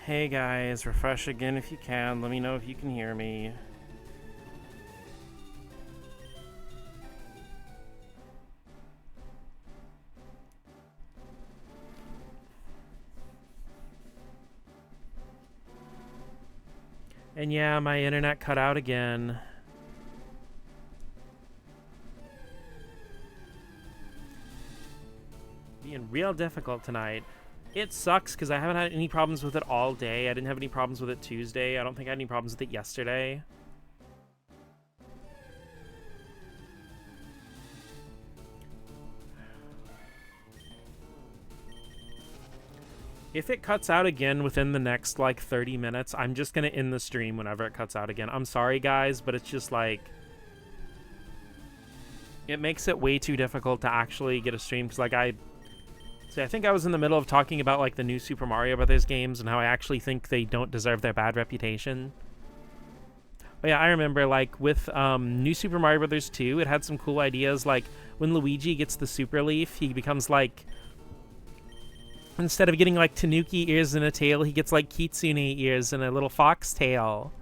Hey guys, refresh again if you can. Let me know if you can hear me. And yeah, my internet cut out again. Being real difficult tonight. It sucks because I haven't had any problems with it all day. I didn't have any problems with it Tuesday. I don't think I had any problems with it yesterday. If it cuts out again within the next, like, 30 minutes, I'm just gonna end the stream whenever it cuts out again. I'm sorry, guys, but it's just, like... It makes it way too difficult to actually get a stream, because, like, I think I was in the middle of talking about, like, the new Super Mario Brothers games and how I actually think they don't deserve their bad reputation. But yeah, I remember, like, with New Super Mario Brothers 2, it had some cool ideas, like, when Luigi gets the Super Leaf, he becomes, like... Instead of getting, like, Tanuki ears and a tail, he gets, like, Kitsune ears and a little fox tail.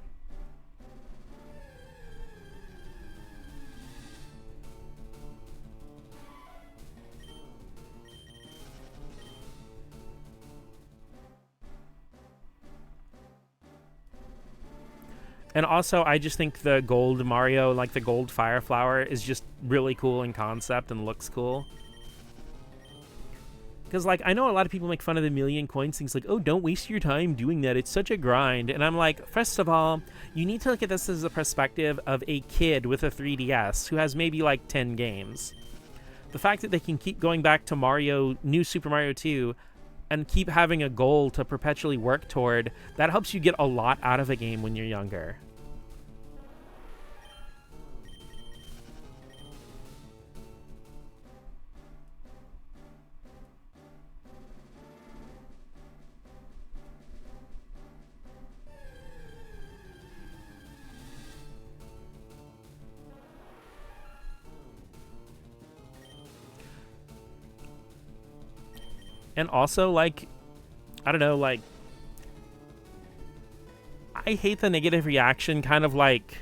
And also, I just think the gold Mario, like the gold fire flower, is just really cool in concept and looks cool. Because, like, I know a lot of people make fun of the million coins things, like, oh, don't waste your time doing that. It's such a grind. And I'm like, first of all, you need to look at this as a perspective of a kid with a 3DS who has maybe, like, 10 games. The fact that they can keep going back to Mario, New Super Mario 2, and keep having a goal to perpetually work toward, that helps you get a lot out of a game when you're younger. And also, like, I don't know, like, I hate the negative reaction, kind of like,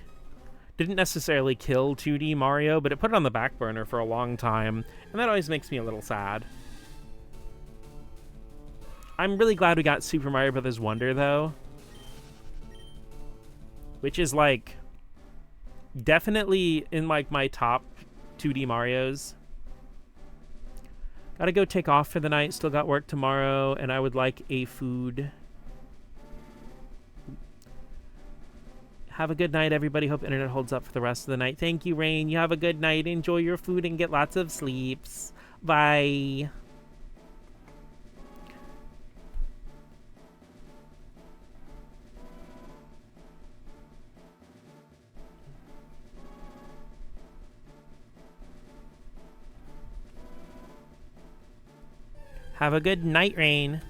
didn't necessarily kill 2D Mario, but it put it on the back burner for a long time, and that always makes me a little sad. I'm really glad we got Super Mario Bros. Wonder, though. Which is, like, definitely in, like, my top 2D Marios. Gotta go take off for the night, still got work tomorrow, and I would like a food. Have a good night, everybody. Hope internet holds up for the rest of the night. Thank you, Rain. You have a good night. Enjoy your food and get lots of sleeps. Bye. Have a good night, Rain.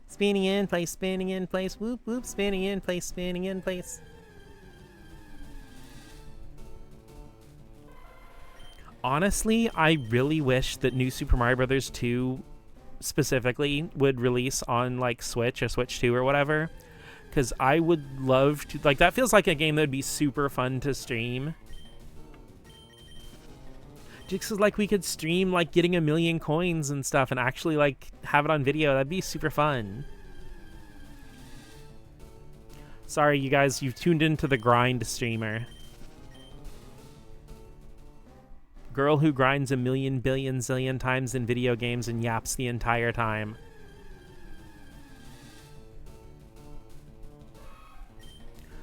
Spinning in place, spinning in place, whoop whoop, spinning in place, spinning in place. Honestly, I really wish that New Super Mario Bros. 2 specifically would release on, like, Switch or Switch 2 or whatever. Because I would love to... Like, that feels like a game that would be super fun to stream. Just cause, like, we could stream, like, getting a million coins and stuff and actually, like, have it on video. That'd be super fun. Sorry, you guys, you've tuned into the grind streamer. Girl who grinds a million, billion, zillion times in video games and yaps the entire time.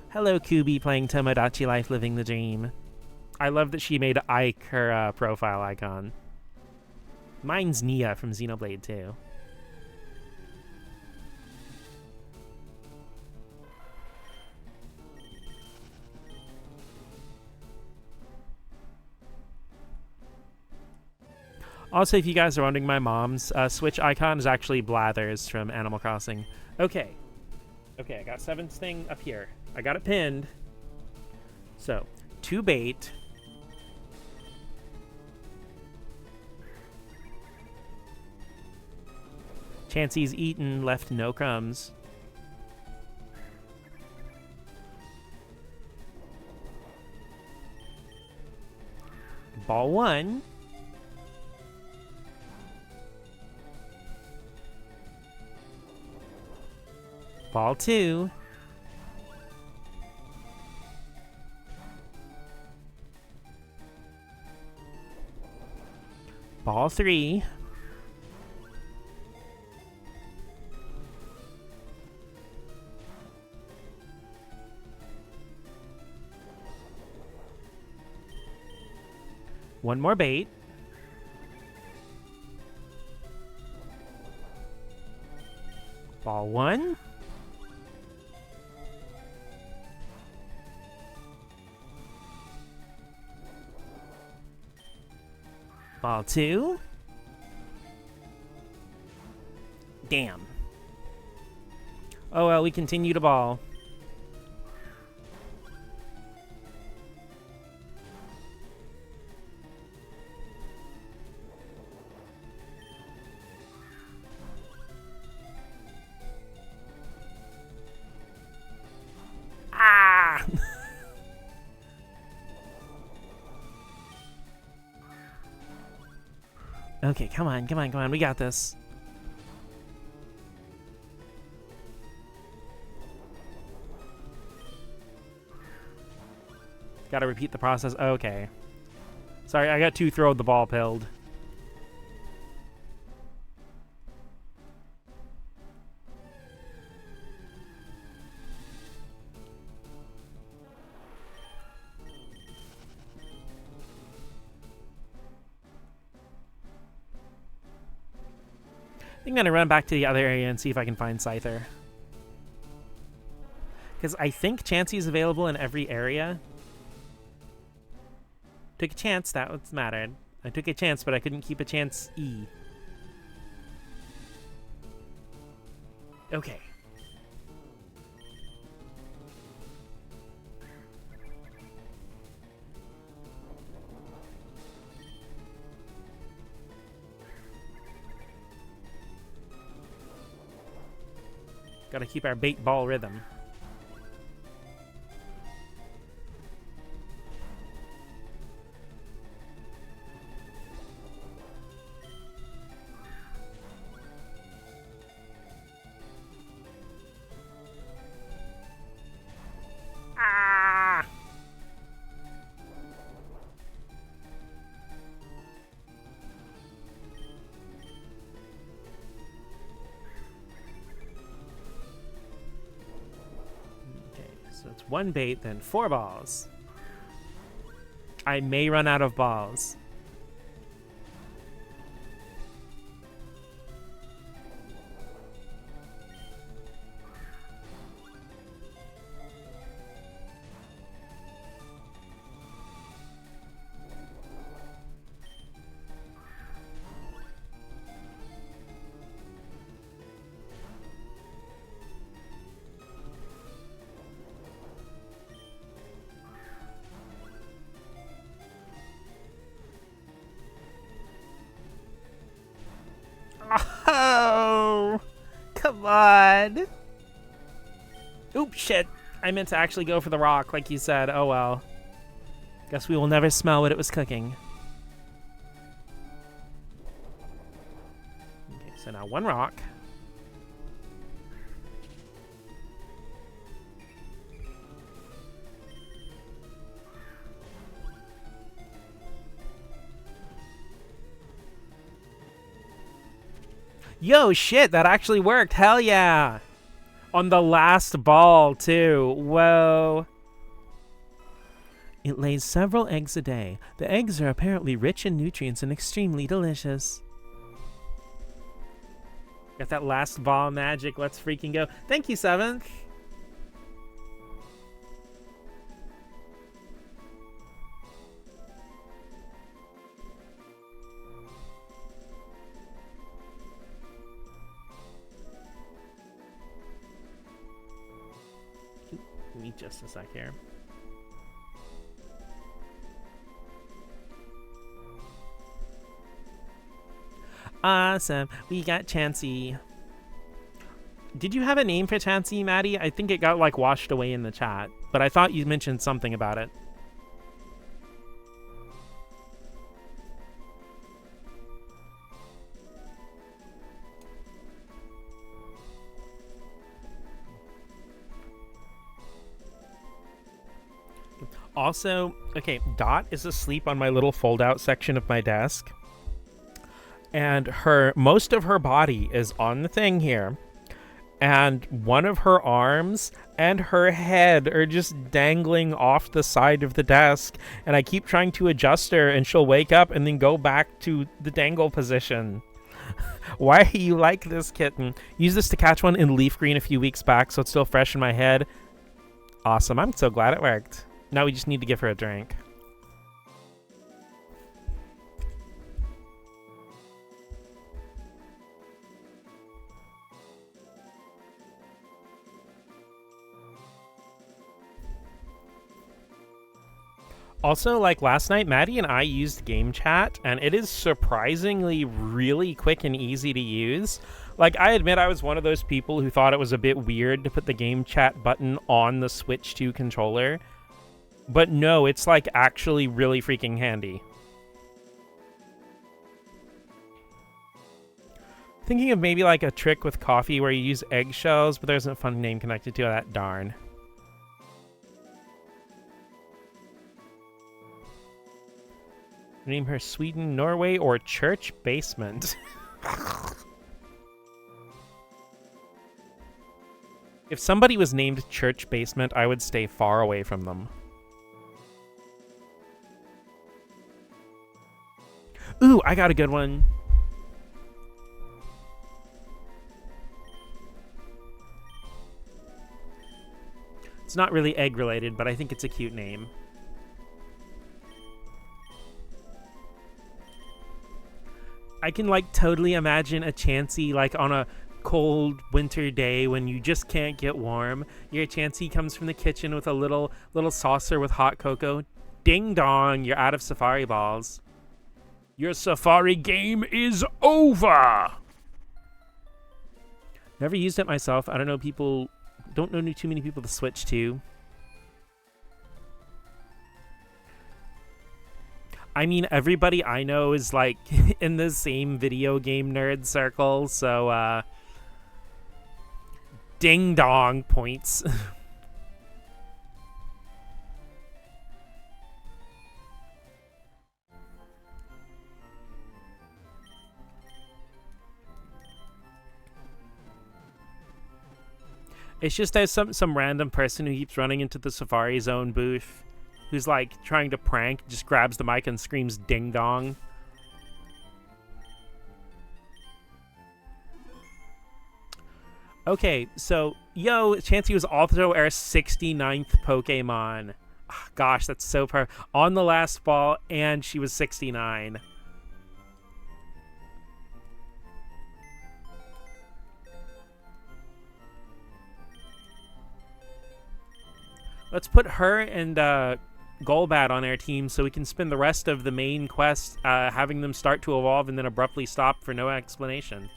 Hello, Kubi, playing Tomodachi Life, living the dream. I love that she made Ike her profile icon. Mine's Nia from Xenoblade 2. Also, if you guys are wondering, my mom's Switch icon is actually Blathers from Animal Crossing. Okay. Okay, I got 7's thing up here. I got it pinned. So, 2 bait. Chansey's eaten, left no crumbs. Ball 1. Ball 2. Ball 3. One more bait. Ball 1. Ball 2. Damn. Oh well, we continue to ball. Ah! Okay, come on, come on, come on. We got this. Gotta repeat the process. Okay. Sorry, I got 2 throw the ball pilled. I think I'm gonna run back to the other area and see if I can find Scyther. Because I think Chansey is available in every area. Took a chance, that what's mattered. I took a chance, but I couldn't keep a chance E. Okay. Gotta keep our bait ball rhythm. Ah! Okay, so it's 1 bait, then 4 balls. I may run out of balls. Oh, come on. Oops, shit. I meant to actually go for the rock, like you said. Oh well. Guess we will never smell what it was cooking. Okay, so now 1 rock. Yo, shit, that actually worked. Hell yeah. On the last ball, too. Whoa. It lays several eggs a day. The eggs are apparently rich in nutrients and extremely delicious. Got that last ball magic. Let's freaking go. Thank you, 7th. me just a sec here. Awesome. We got Chansey. Did you have a name for Chansey, Maddie? I think it got like washed away in the chat, but I thought you mentioned something about it. Also, okay, Dot is asleep on my little fold-out section of my desk. And most of her body is on the thing here. And one of her arms and her head are just dangling off the side of the desk. And I keep trying to adjust her, and she'll wake up and then go back to the dangle position. Why are you like this, kitten? Use this to catch one in leaf green a few weeks back, so it's still fresh in my head. Awesome. I'm so glad it worked. Now we just need to give her a drink. Also, like last night, Maddie and I used game chat, and it is surprisingly really quick and easy to use. Like, I admit I was one of those people who thought it was a bit weird to put the game chat button on the Switch 2 controller. But no, it's like actually really freaking handy. Thinking of maybe like a trick with coffee where you use eggshells, but there's a fun name connected to that, darn. Name her Sweden, Norway, or Church Basement. If somebody was named Church Basement, I would stay far away from them. Ooh, I got a good one. It's not really egg related, but I think it's a cute name. I can like totally imagine a Chansey like on a cold winter day when you just can't get warm. Your Chansey comes from the kitchen with a little saucer with hot cocoa. Ding dong, you're out of safari balls. Your safari game is over. Never used it myself. I don't know too many people to switch to. I mean, everybody I know is like in the same video game nerd circle, so ding dong points. It's just there's some random person who keeps running into the Safari Zone booth who's like trying to prank, just grabs the mic and screams ding dong. Okay, so Chansey was also our 69th Pokemon. Oh, gosh, that's so perfect. On the last ball, and she was 69. Let's put her and Golbat on our team so we can spend the rest of the main quest having them start to evolve and then abruptly stop for no explanation.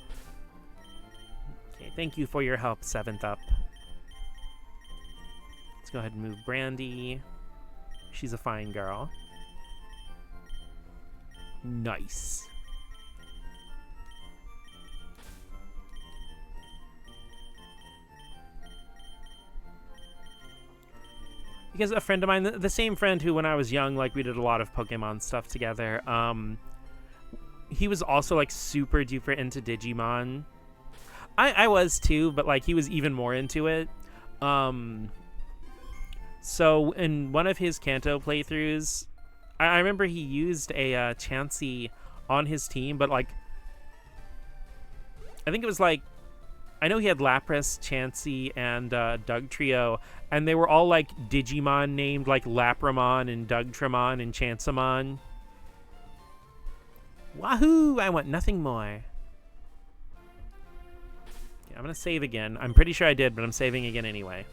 Okay, thank you for your help, 7th Up. Let's go ahead and move Brandy. She's a fine girl. Nice. Because a friend of mine, the same friend who when I was young, like we did a lot of Pokemon stuff together, he was also like super duper into Digimon. I was too, but like he was even more into it. So in one of his Kanto playthroughs, I remember he used a Chansey on his team, but like, I think it was like, I know he had Lapras, Chansey, and Dugtrio, and they were all like Digimon named like Lapramon and Dugtramon and Chansamon. Wahoo! I want nothing more. Okay, I'm gonna save again. I'm pretty sure I did, but I'm saving again anyway.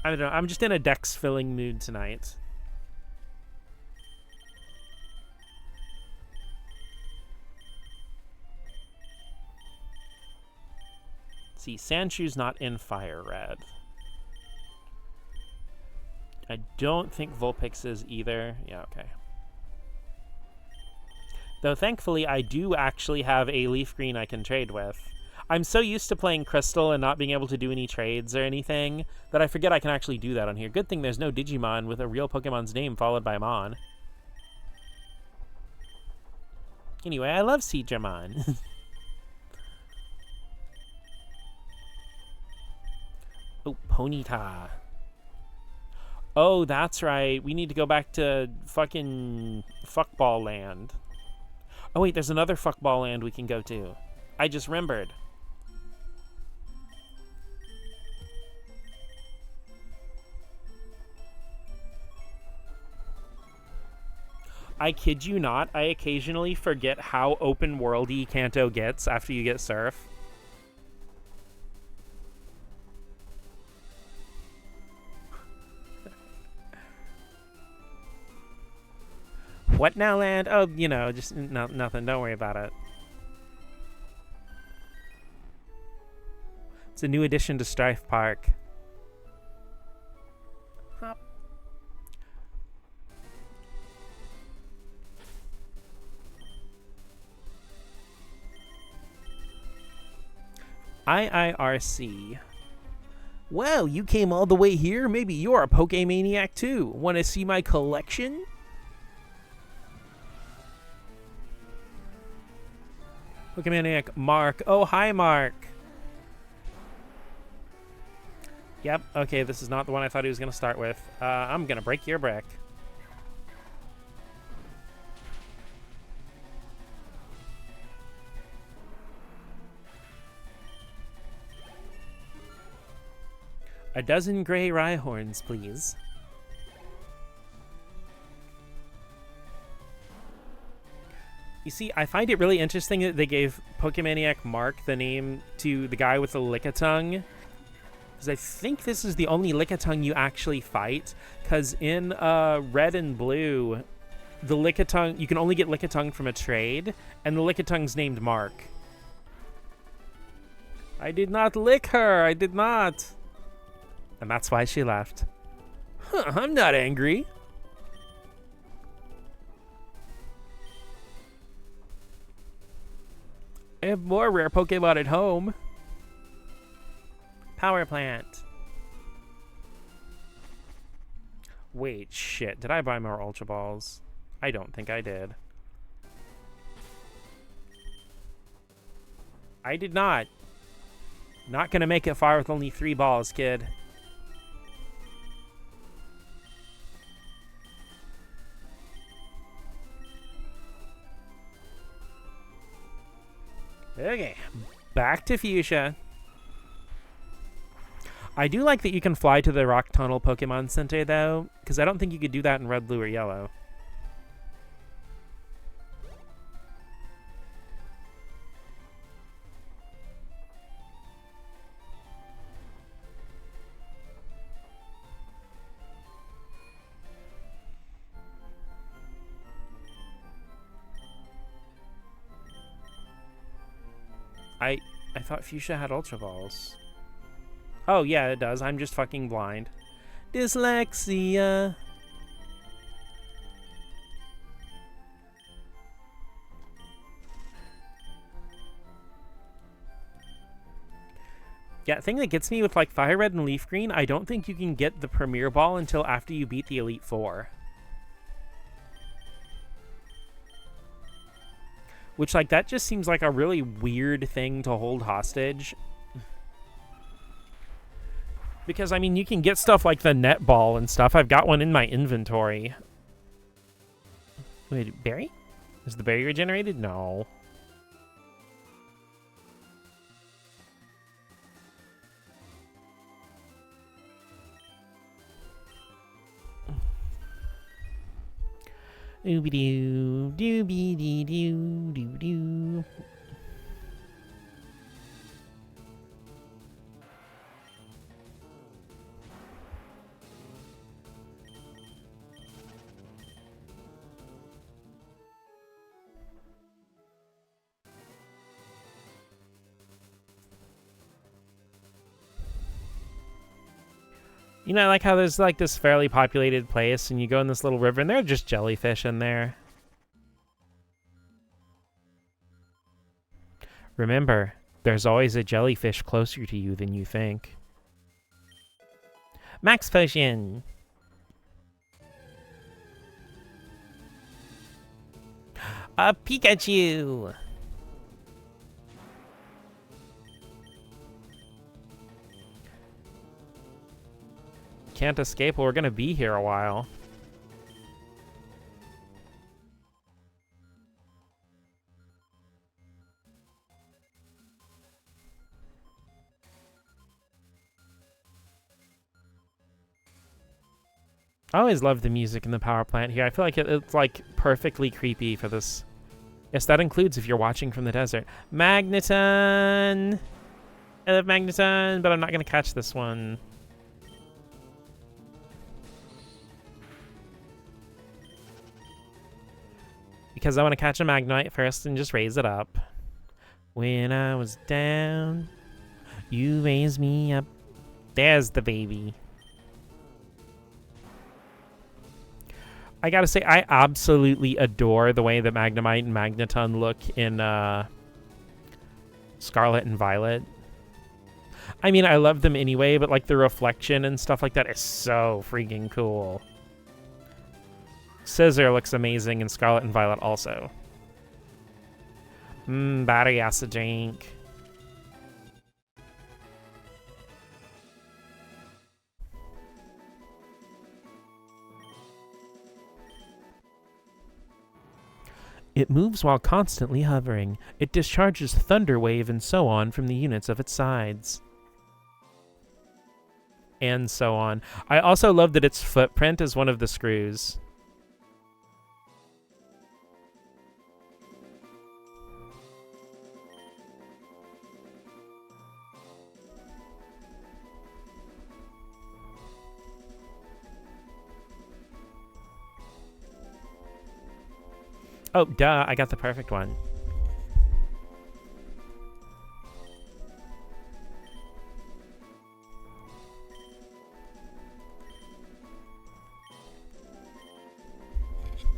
I don't know. I'm just in a dex filling mood tonight. See, Sandshew's not in Fire Red. I don't think Vulpix is either. Yeah, okay. Though thankfully I do actually have a Leaf Green I can trade with. I'm so used to playing Crystal and not being able to do any trades or anything that I forget I can actually do that on here. Good thing there's no Digimon with a real Pokemon's name followed by Mon. Anyway, I love Seadramon. Oh, Ponyta. Oh, that's right. We need to go back to fucking Fuckball Land. Oh, wait, there's another Fuckball Land we can go to. I just remembered. I kid you not, I occasionally forget how open-worldy Kanto gets after you get Surf. What now, land? Oh, you know, just nothing. Don't worry about it. It's a new addition to Strife Park. Hop. IIRC. Well, you came all the way here? Maybe you're a Pokemaniac too. Want to see my collection? Pokemaniac Mark. Oh, hi, Mark. Yep, okay, this is not the one I thought he was going to start with. I'm going to break your brick. A dozen gray Rhyhorns, please. You see, I find it really interesting that they gave Pokemaniac Mark the name to the guy with the Lickitung. Because I think this is the only Lickitung you actually fight. Because in Red and Blue, the Lickitung, you can only get Lickitung from a trade, and the Lickitung's named Mark. I did not lick her, I did not. And that's why she left. Huh, I'm not angry. I have more rare Pokemon at home. Power plant. Wait, shit. Did I buy more Ultra Balls? I don't think I did. I did not. Not gonna make it far with only 3 balls, kid. Okay, back to Fuchsia. I do like that you can fly to the Rock Tunnel Pokemon Center, though, because I don't think you could do that in Red, Blue, or Yellow. I thought Fuchsia had Ultra Balls. Oh, yeah, it does. I'm just fucking blind. Dyslexia. Yeah, the thing that gets me with, like, Fire Red and Leaf Green, I don't think you can get the Premier Ball until after you beat the Elite Four. Which, like, that just seems like a really weird thing to hold hostage. Because, I mean, you can get stuff like the net ball and stuff. I've got one in my inventory. Wait, berry? Is the berry regenerated? No. Ooby-doo, dooby-dee-doo, doo-doo. You know, I like how there's like this fairly populated place and you go in this little river and there are just jellyfish in there. Remember, there's always a jellyfish closer to you than you think. Max Potion! A Pikachu! Can't escape, we're gonna be here a while. I always love the music in the power plant here. I feel like it's like perfectly creepy for this. Yes, that includes if you're watching from the desert. Magneton! I love Magneton, but I'm not gonna catch this one. Because I want to catch a Magnemite first and just raise it up. When I was down, you raised me up. There's the baby. I gotta say, I absolutely adore the way that Magnemite and Magneton look in Scarlet and Violet. I mean, I love them anyway, but like the reflection and stuff like that is so freaking cool. Scissor looks amazing in Scarlet and Violet also. Battery acid drink. It moves while constantly hovering. It discharges Thunder Wave and so on from the units of its sides. And so on. I also love that its footprint is one of the screws. Oh, duh, I got the perfect one.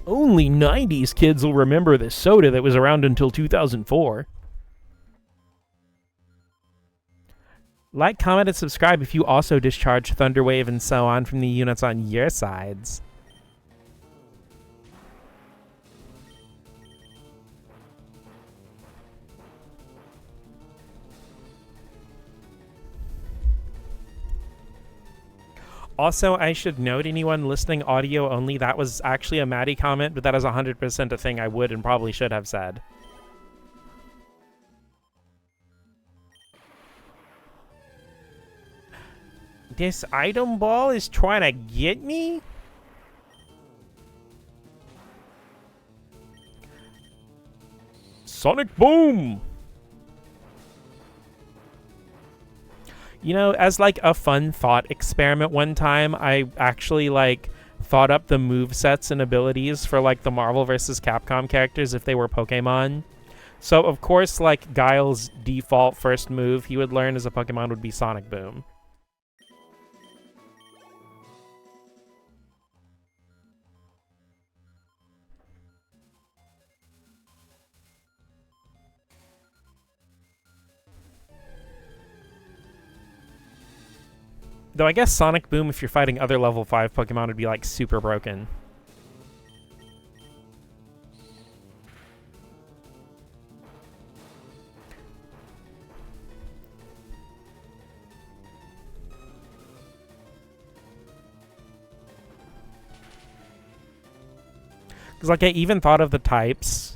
Only 90s kids will remember this soda that was around until 2004. Like, comment, and subscribe if you also discharge Thunder Wave and so on from the units on your sides. Also, I should note, anyone listening audio only, that was actually a Maddie comment, but that is 100% a thing I would and probably should have said. This item ball is trying to get me? Sonic Boom! You know, as like a fun thought experiment one time, I actually like thought up the movesets and abilities for like the Marvel vs. Capcom characters if they were Pokemon. So of course, like Guile's default first move he would learn as a Pokemon would be Sonic Boom. Though I guess Sonic Boom, if you're fighting other level 5 Pokemon, would be like super broken. Because like I even thought of the types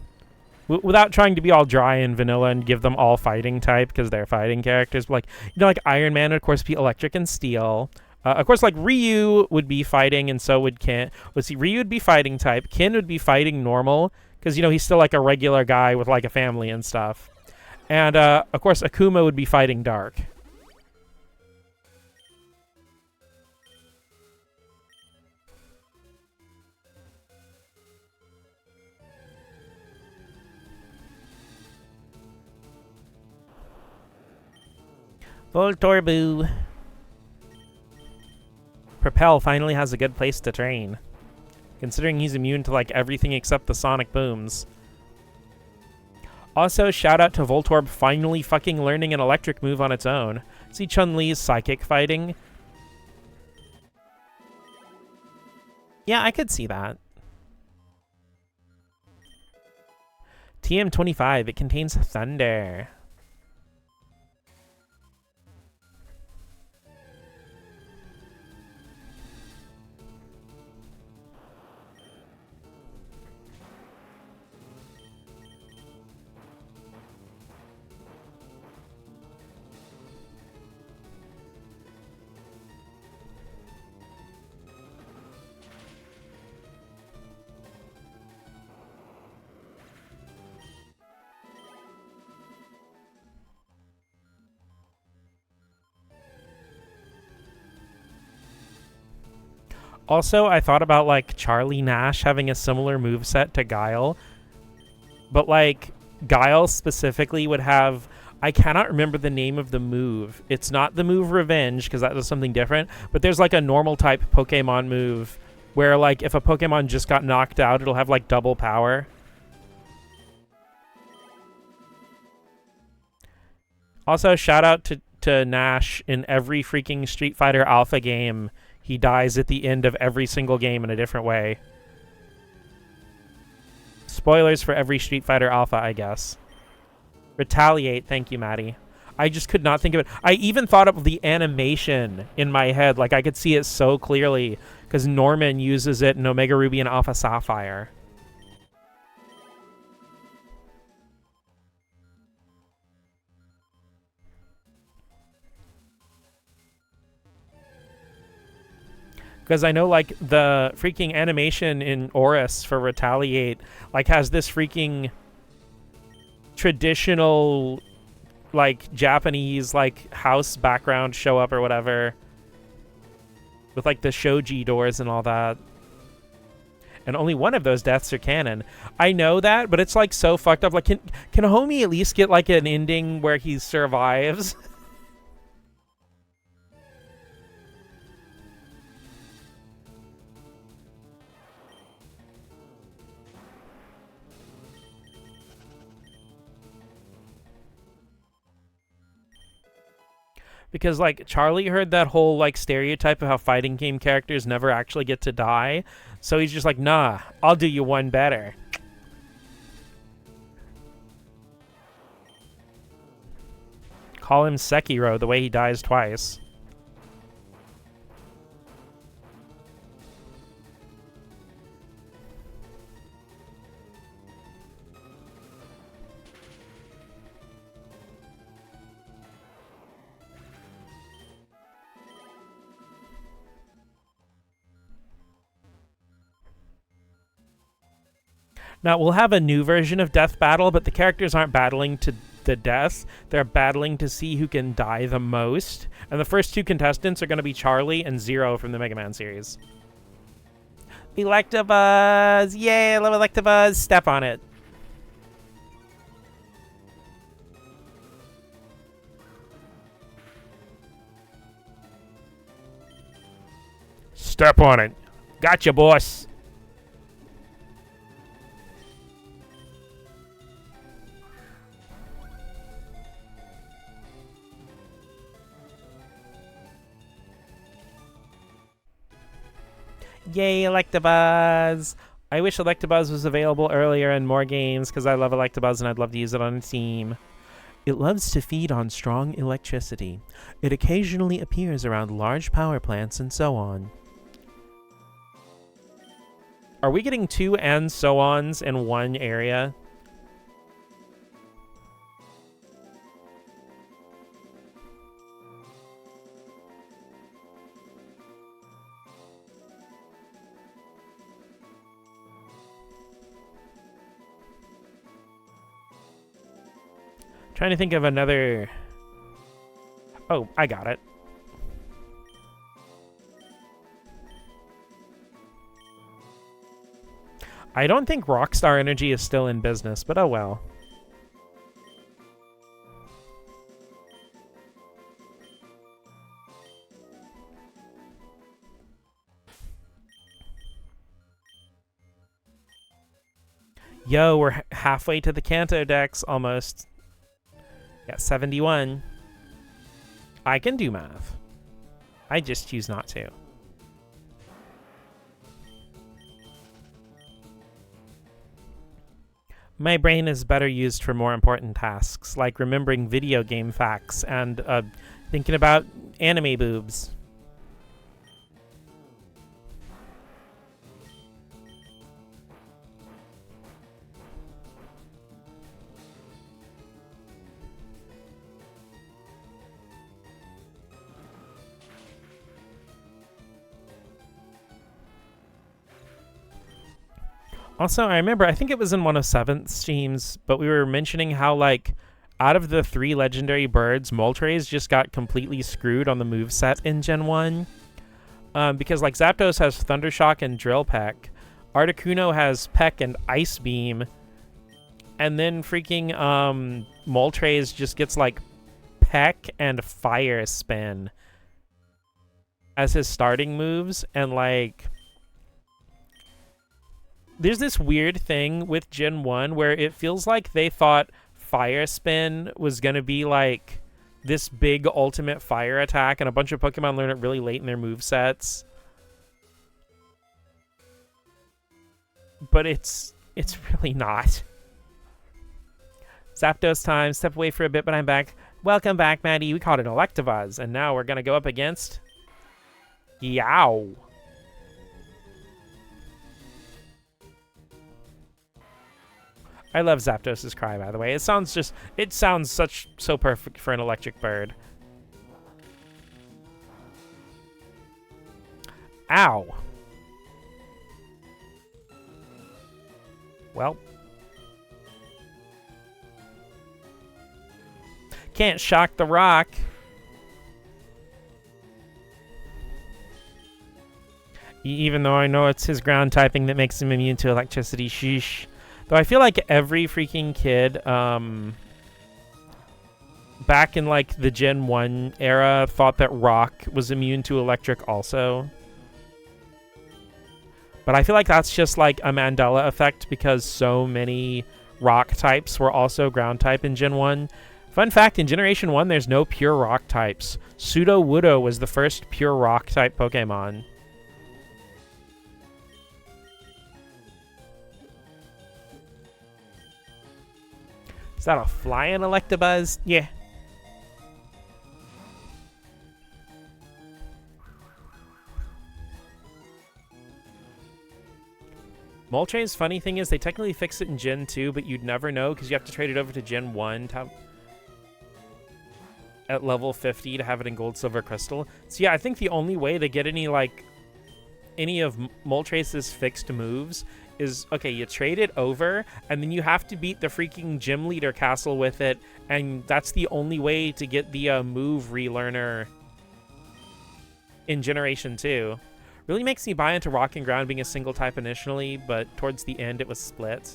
without trying to be all dry and vanilla and give them all fighting type because they're fighting characters. But like, you know, like Iron Man would of course be electric and steel. Of course, like Ryu would be fighting, and so would Ken. Let's see, Ryu would be fighting type. Ken would be fighting normal because you know he's still like a regular guy with like a family and stuff. And of course, Akuma would be fighting dark. Voltorbu. Propel finally has a good place to train, considering he's immune to like everything except the sonic booms. Also, shout out to Voltorb finally fucking learning an electric move on its own. See Chun-Li's psychic fighting? Yeah, I could see that. TM25, it contains thunder. Also, I thought about, like, Charlie Nash having a similar moveset to Guile. But, like, Guile specifically would have... I cannot remember the name of the move. It's not the move Revenge, because that does something different. But there's, like, a normal type Pokemon move where, like, if a Pokemon just got knocked out, it'll have, like, double power. Also, shout out to Nash in every freaking Street Fighter Alpha game. He dies at the end of every single game in a different way. Spoilers for every Street Fighter Alpha, I guess. Retaliate, thank you, Maddie. I just could not think of it. I even thought of the animation in my head. Like, I could see it so clearly, because Norman uses it in Omega Ruby and Alpha Sapphire. Because I know, like, the freaking animation in Oris for Retaliate, like, has this freaking traditional, like, Japanese, like, house background show up or whatever. With, like, the shoji doors and all that. And only one of those deaths are canon. I know that, but it's, like, so fucked up. Like, can Homie at least get, like, an ending where he survives? Because, like, Charlie heard that whole, like, stereotype of how fighting game characters never actually get to die. So he's just like, nah, I'll do you one better. Call him Sekiro, the way he dies twice. Now, we'll have a new version of Death Battle, but the characters aren't battling to the death. They're battling to see who can die the most. And the first two contestants are going to be Charlie and Zero from the Mega Man series. Electabuzz! Yay, I love Electabuzz! Step on it. Step on it. Gotcha, boss. Yay, Electabuzz! I wish Electabuzz was available earlier in more games, because I love Electabuzz and I'd love to use it on a team. It loves to feed on strong electricity. It occasionally appears around large power plants and so on. Are we getting 2 and so-ons in one area? Trying to think of another... Oh, I got it. I don't think Rockstar Energy is still in business, but oh well. Yo, we're halfway to the Kanto decks, almost. Got 71. I can do math. I just choose not to. My brain is better used for more important tasks, like remembering video game facts and thinking about anime boobs. Also, I remember, I think it was in one of Seventh streams, but we were mentioning how, like, out of the 3 legendary birds, Moltres just got completely screwed on the moveset in Gen 1. Because, like, Zapdos has Thundershock and Drill Peck. Articuno has Peck and Ice Beam. And then freaking Moltres just gets, like, Peck and Fire Spin as his starting moves. And, like, there's this weird thing with Gen 1 where it feels like they thought Fire Spin was going to be like this big ultimate fire attack, and a bunch of Pokemon learn it really late in their movesets. But it's really not. Zapdos time. Step away for a bit, but I'm back. Welcome back, Maddie. We caught an Electabuzz, and now we're going to go up against Yow. I love Zapdos' cry, by the way. It sounds so perfect for an electric bird. Ow. Well. Can't shock the rock. Even though I know it's his ground typing that makes him immune to electricity. Sheesh. Though I feel like every freaking kid back in like the Gen 1 era thought that rock was immune to electric also. But I feel like that's just like a Mandela effect because so many rock types were also ground type in Gen 1. Fun fact, in Generation 1 there's no pure rock types. Sudowoodo was the first pure rock type Pokemon. Is that a flying Electabuzz? Yeah. Moltres' funny thing is they technically fixed it in Gen 2, but you'd never know because you have to trade it over to Gen 1 at level 50 to have it in Gold, Silver, Crystal. So yeah, I think the only way to get any of Moltres' fixed moves is, okay, you trade it over, and then you have to beat the freaking gym leader castle with it, and that's the only way to get the move relearner in Generation 2. Really makes me buy into Rock and Ground being a single type initially, but towards the end it was split.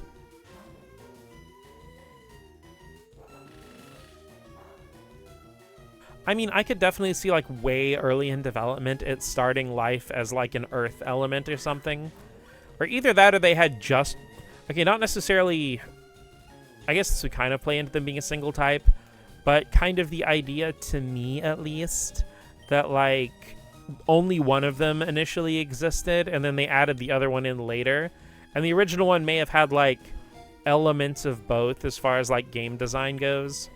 I mean, I could definitely see, like, way early in development it starting life as, like, an earth element or something. Or either that or they had just... Okay, not necessarily... I guess this would kind of play into them being a single type, but kind of the idea, to me at least, that, like, only one of them initially existed, and then they added the other one in later. And the original one may have had, like, elements of both as far as, like, game design goes.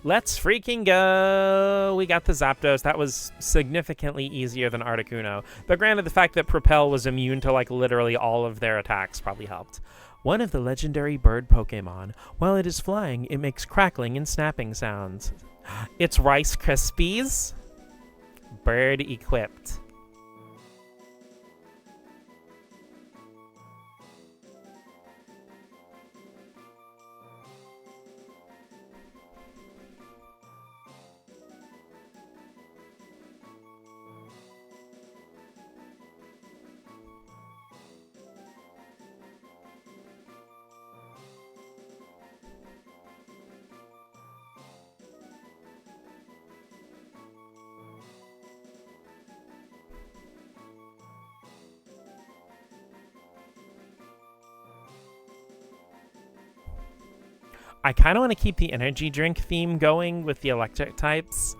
Let's freaking go! We got the Zapdos. That was significantly easier than Articuno. But granted, the fact that Propel was immune to, like, literally all of their attacks probably helped. One of the legendary bird Pokemon. While it is flying, it makes crackling and snapping sounds. It's Rice Krispies? Bird equipped. I kind of want to keep the energy drink theme going with the electric types,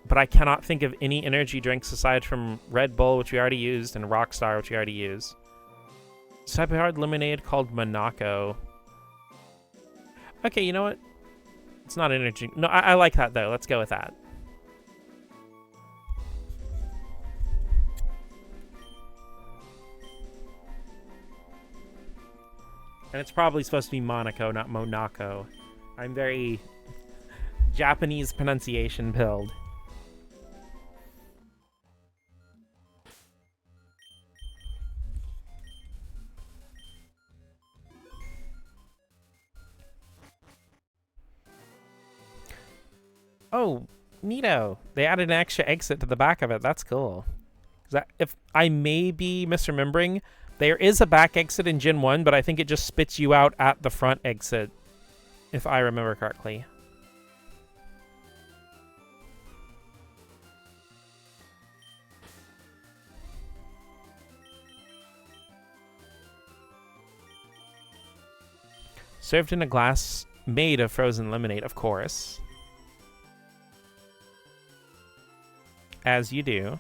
but I cannot think of any energy drinks aside from Red Bull, which we already used, and Rockstar, which we already used. It's a type of hard lemonade called Monaco. Okay, you know what? It's not energy. No, I like that, though. Let's go with that. And it's probably supposed to be Monaco, not Monaco. I'm very Japanese pronunciation pilled. Oh, neato. They added an extra exit to the back of it. That's cool. If I may be misremembering, there is a back exit in Gen 1, but I think it just spits you out at the front exit, if I remember correctly. Served in a glass made of frozen lemonade, of course. As you do.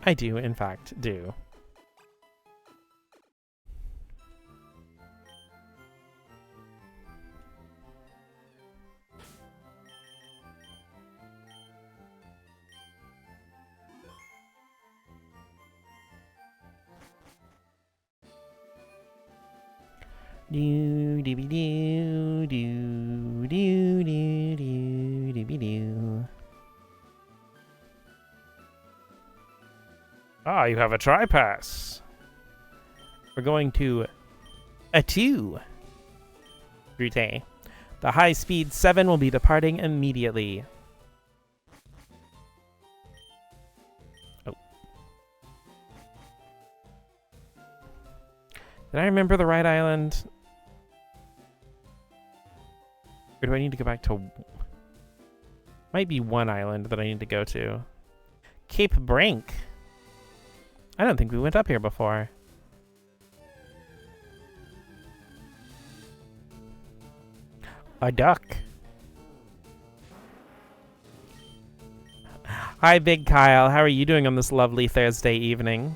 I do, in fact, do. Do dee do do do do do do do. Ah, you have a tri-pass. We're going to a 2 route. The high-speed 7 will be departing immediately. Oh. Did I remember the right island? Or do I need to go back to... Might be one island that I need to go to. Cape Brink. I don't think we went up here before. A duck. Hi, Big Kyle. How are you doing on this lovely Thursday evening?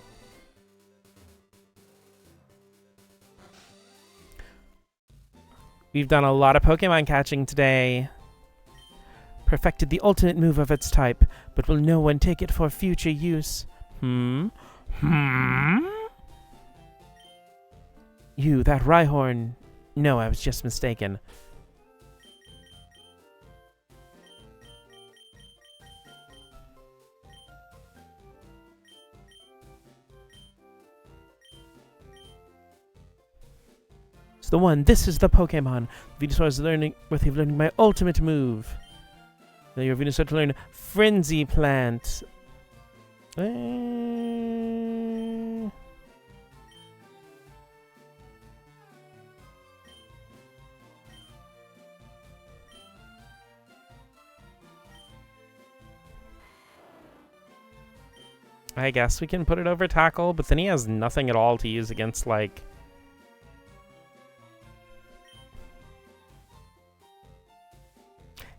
We've done a lot of Pokemon catching today. Perfected the ultimate move of its type, but will no one take it for future use? You, that Rhyhorn. No, I was just mistaken. It's the one. This is the Pokemon. Venusaur is worthy of learning my ultimate move. Now you're Venusaur to learn Frenzy Plant. I guess we can put it over Tackle, but then he has nothing at all to use against, like...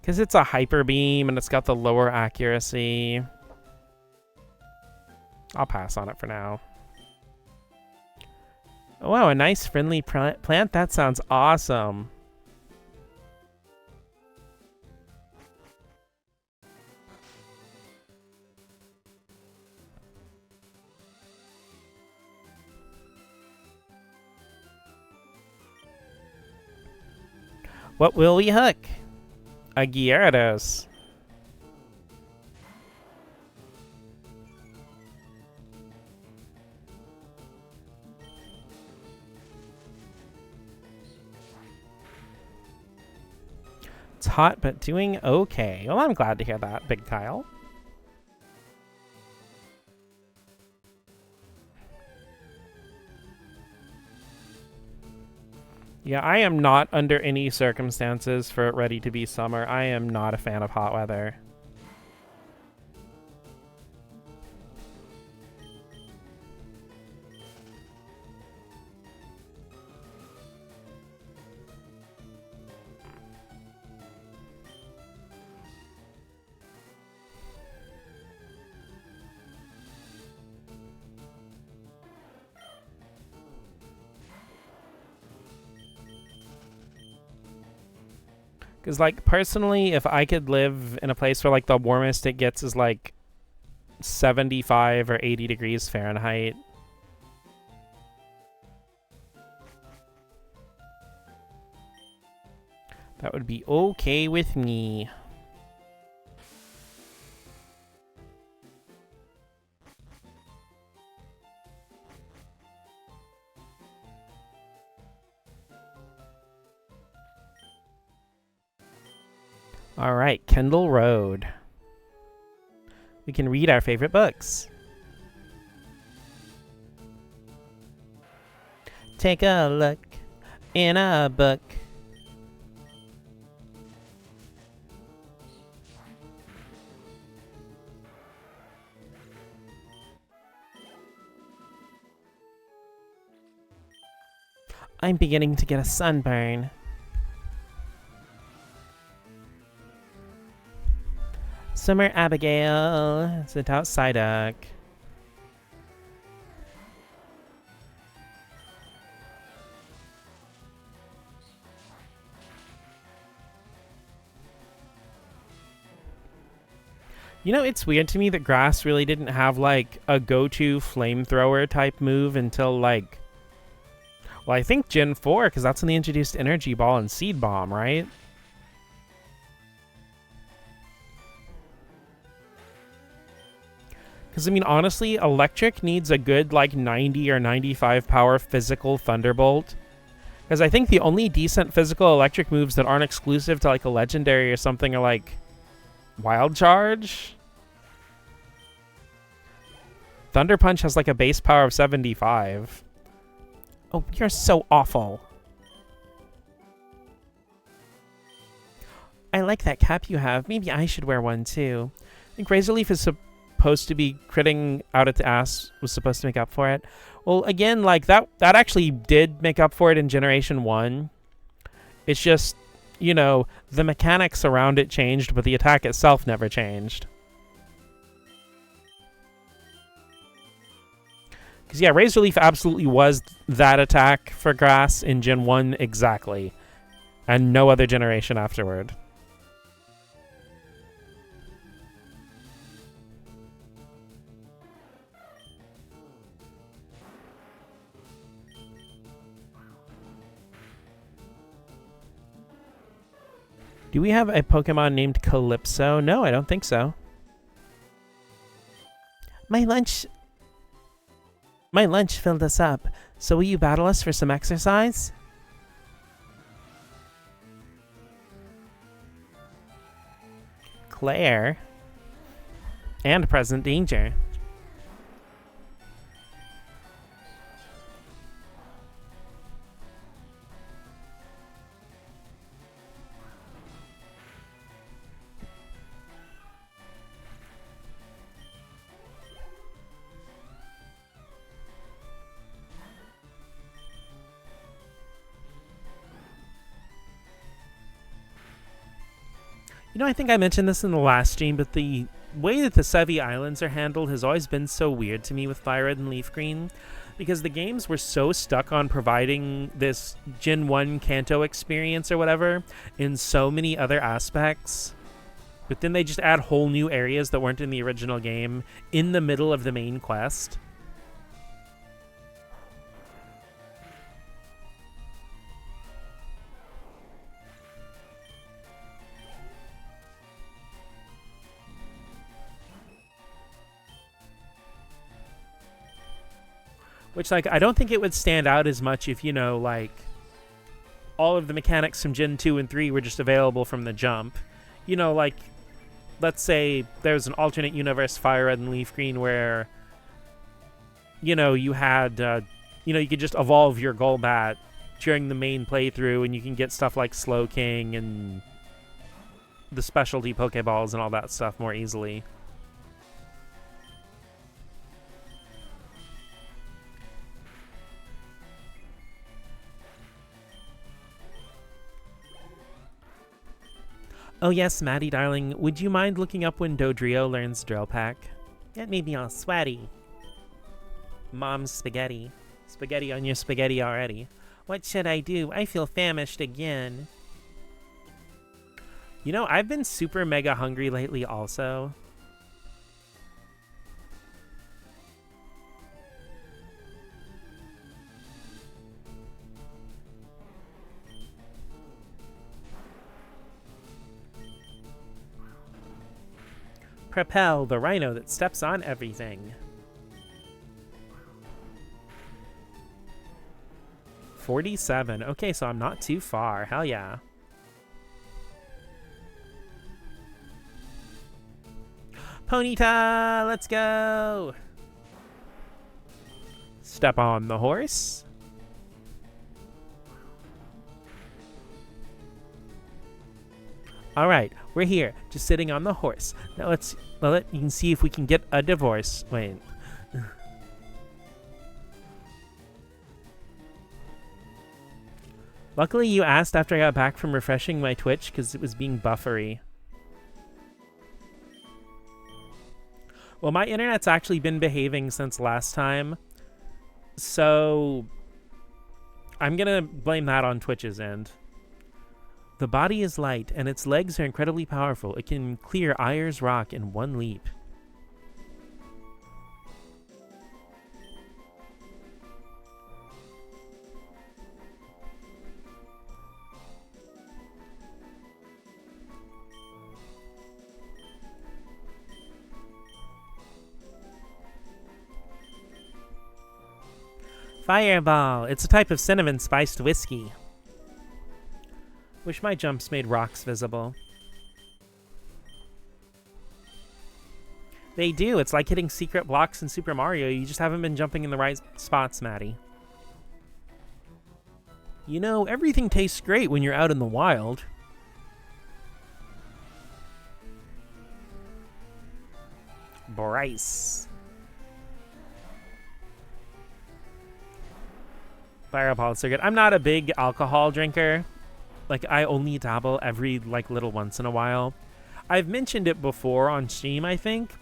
Because it's a Hyper Beam, and it's got the lower accuracy. I'll pass on it for now. Oh, wow, a nice friendly plant? That sounds awesome. What will we hook? A Gyarados. It's hot, but doing okay. Well, I'm glad to hear that, Big Kyle. Yeah, I am not under any circumstances for it ready to be summer. I am not a fan of hot weather. Because, like, personally, if I could live in a place where, like, the warmest it gets is, like, 75 or 80 degrees Fahrenheit. That would be okay with me. All right, Kendall Road. We can read our favorite books. Take a look in a book. I'm beginning to get a sunburn. Summer Abigail, sit outside, duck. You know, it's weird to me that Grass really didn't have, like, a go-to flamethrower type move until, like... Well, I think Gen 4, because that's when they introduced Energy Ball and Seed Bomb, right? Because, I mean, honestly, Electric needs a good, like, 90 or 95 power physical Thunderbolt. Because I think the only decent physical Electric moves that aren't exclusive to, like, a Legendary or something are, like, Wild Charge. Thunder Punch has, like, a base power of 75. Oh, you're so awful. I like that cap you have. Maybe I should wear one, too. I think Razor Leaf is supposed to be critting out its ass, was supposed to make up for it. Well, again, like, that actually did make up for it in Generation 1. It's just, you know, the mechanics around it changed, but the attack itself never changed. Because, yeah, Razor Leaf absolutely was that attack for Grass in Gen 1 exactly. And no other generation afterward. Do we have a Pokemon named Calypso? No, I don't think so. My lunch filled us up, so will you battle us for some exercise? Claire. And Present Danger. You know, I think I mentioned this in the last stream, but the way that the Sevi Islands are handled has always been so weird to me with Fire Red and Leaf Green, because the games were so stuck on providing this Gen 1 Kanto experience or whatever in so many other aspects. But then they just add whole new areas that weren't in the original game in the middle of the main quest. Which, like, I don't think it would stand out as much if, you know, like, all of the mechanics from Gen 2 and 3 were just available from the jump. You know, like, let's say there's an alternate universe, Fire Red and Leaf Green, where, you know, you had, you know, you could just evolve your Golbat during the main playthrough, and you can get stuff like Slow King and the specialty Pokeballs and all that stuff more easily. Oh yes, Maddie darling, would you mind looking up when Dodrio learns Drill Pack? That made me all sweaty. Mom's spaghetti. Spaghetti on your spaghetti already. What should I do? I feel famished again. You know, I've been super mega hungry lately also. Propel, the rhino that steps on everything. 47. Okay, so I'm not too far. Hell yeah. Ponyta, let's go. Step on the horse. All right, we're here, just sitting on the horse. Now you can see if we can get a divorce. Wait. Luckily, you asked after I got back from refreshing my Twitch because it was being buffery. Well, my internet's actually been behaving since last time, so I'm gonna blame that on Twitch's end. The body is light, and its legs are incredibly powerful. It can clear Ayers Rock in one leap. Fireball! It's a type of cinnamon-spiced whiskey. Wish my jumps made rocks visible. They do. It's like hitting secret blocks in Super Mario. You just haven't been jumping in the right spots, Maddie. You know, everything tastes great when you're out in the wild. Bryce. Fireball is so good. I'm not a big alcohol drinker. Like, I only dabble every, like, little once in a while. I've mentioned it before on stream, I think.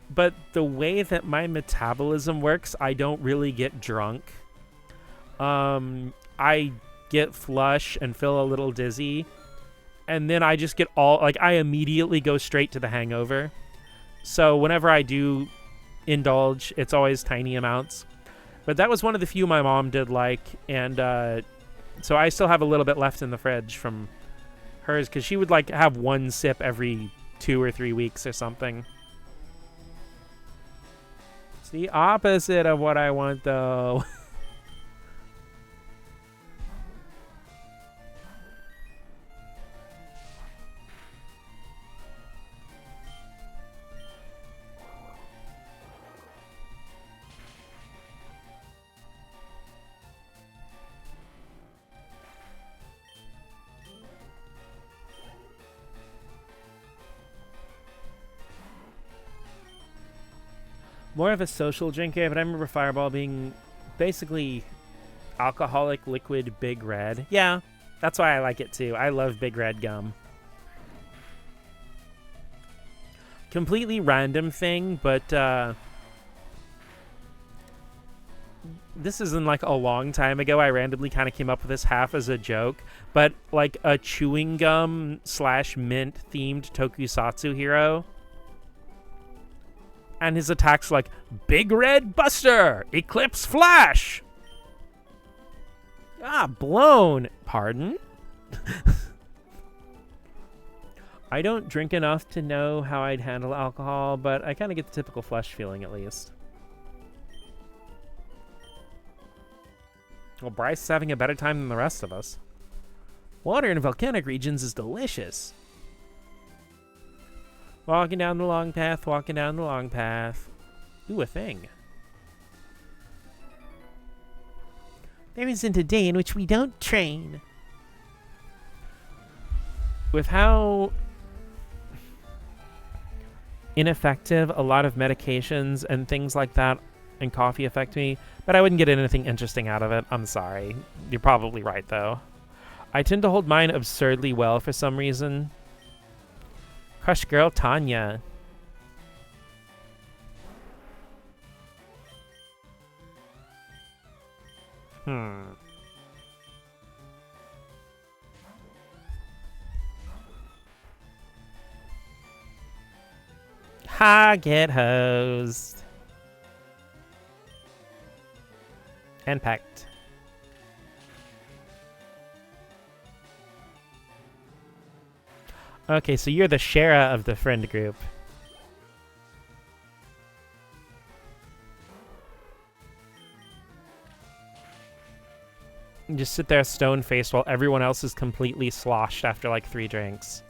But the way that my metabolism works, I don't really get drunk. I get flush and feel a little dizzy. And then I just get I immediately go straight to the hangover. So whenever I do indulge, it's always tiny amounts. But that was one of the few my mom did like, and so I still have a little bit left in the fridge from hers, because she would like have one sip every 2 or 3 weeks or something. It's the opposite of what I want, though. More of a social drinker, but I remember Fireball being basically alcoholic liquid Big Red. Yeah, that's why I like it too. I love Big Red gum. Completely random thing, but this isn't like a long time ago. I randomly kind of came up with this half as a joke, but like a chewing gum / mint themed tokusatsu hero. And his attacks like, Big Red Buster! Eclipse Flash! Ah, blown! Pardon? I don't drink enough to know how I'd handle alcohol, but I kind of get the typical flush feeling at least. Well, Bryce is having a better time than the rest of us. Water in volcanic regions is delicious. Walking down the long path, walking down the long path. Ooh, a thing. There isn't a day in which we don't train. With how ineffective a lot of medications and things like that and coffee affect me, but I wouldn't get anything interesting out of it. I'm sorry. You're probably right, though. I tend to hold mine absurdly well for some reason. Crush girl Tanya. Ha, get hosed. And pecked. Okay, so you're the Shara of the friend group. You just sit there stone-faced while everyone else is completely sloshed after like 3 drinks.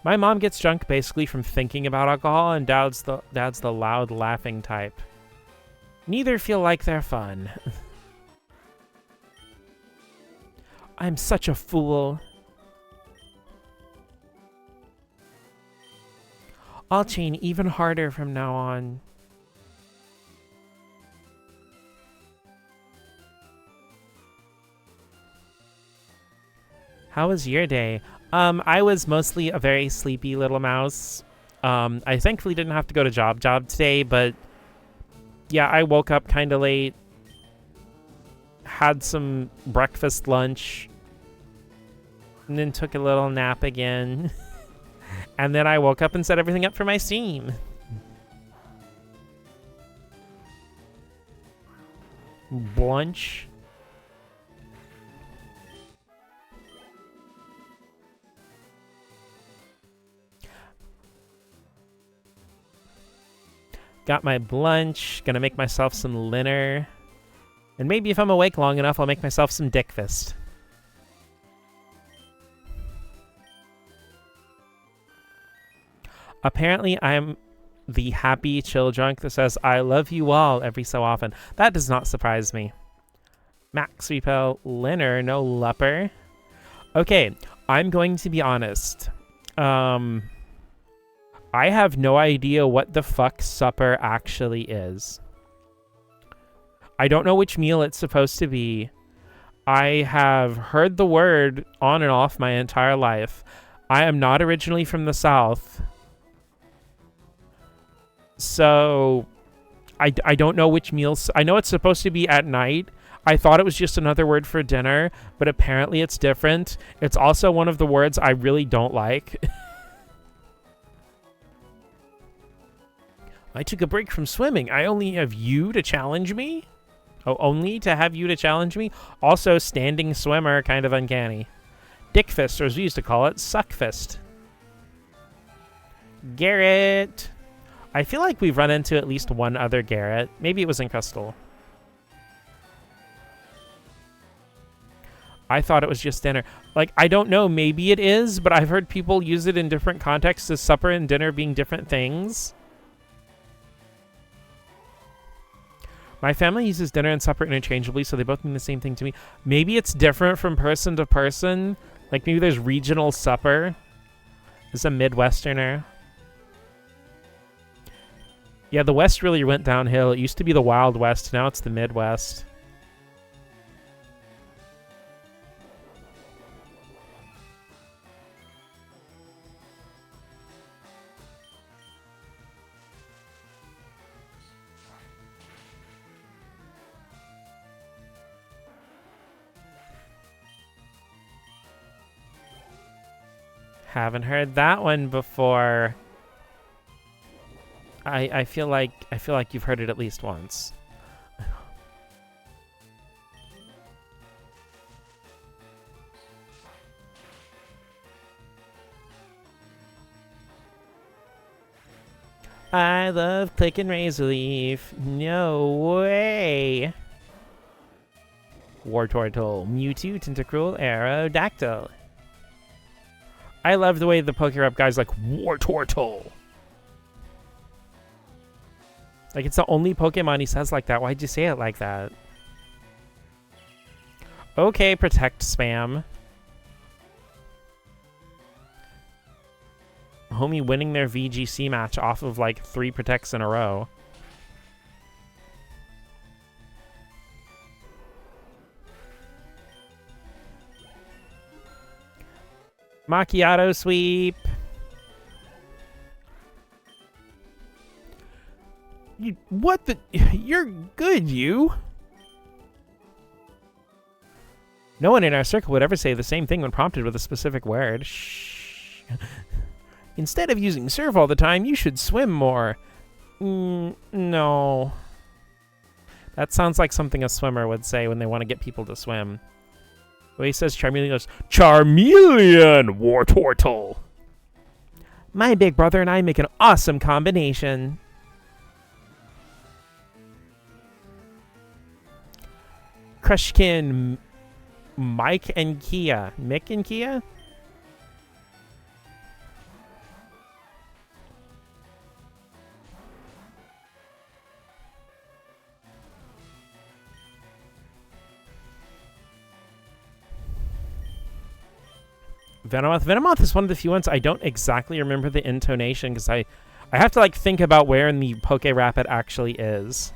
My mom gets drunk basically from thinking about alcohol, and dad's the loud laughing type. Neither feel like they're fun. I'm such a fool. I'll chain even harder from now on. How was your day? I was mostly a very sleepy little mouse. I thankfully didn't have to go to job today, but yeah, I woke up kind of late, had some breakfast, lunch, and then took a little nap again. And then I woke up and set everything up for my stream. Lunch. Got my blunch, gonna make myself some dinner. And maybe if I'm awake long enough, I'll make myself some dickfist. Apparently, I'm the happy chill drunk that says, I love you all every so often. That does not surprise me. Max Repel, Linner, no Lupper. Okay, I'm going to be honest. I have no idea what the fuck supper actually is. I don't know which meal it's supposed to be. I have heard the word on and off my entire life. I am not originally from the South. So, I don't know which meals. I know it's supposed to be at night. I thought it was just another word for dinner, but apparently it's different. It's also one of the words I really don't like. I took a break from swimming. I only have you to challenge me? Oh, only to have you to challenge me? Also, standing swimmer, kind of uncanny. Dickfist, or as we used to call it, suckfist. Garrett. I feel like we've run into at least one other Garrett. Maybe it was in Crystal. I thought it was just dinner. Like, I don't know. Maybe it is, but I've heard people use it in different contexts as supper and dinner being different things. My family uses dinner and supper interchangeably, so they both mean the same thing to me. Maybe it's different from person to person. Like, maybe there's regional supper. This is a Midwesterner. Yeah, the West really went downhill. It used to be the Wild West. Now it's the Midwest. Haven't heard that one before. I feel like you've heard it at least once. I love clicking Razor Leaf. No way. Wartortle, Mewtwo, Tentacruel, Aerodactyl. I love the way the Pokerep guy's like, Wartortle. Like, it's the only Pokemon he says like that. Why'd you say it like that? Okay, protect spam. Homie winning their VGC match off of like 3 protects in a row. Macchiato sweep. What the? You're good, you. No one in our circle would ever say the same thing when prompted with a specific word. Shh. Instead of using surf all the time, you should swim more. No. That sounds like something a swimmer would say when they want to get people to swim. The way he says Charmeleon goes, Charmeleon, Wartortle. My big brother and I make an awesome combination. Crushkin, Mike and Kia. Mick and Kia? Venomoth. Venomoth is one of the few ones I don't exactly remember the intonation because I have to like think about where in the Poke Rap it actually is.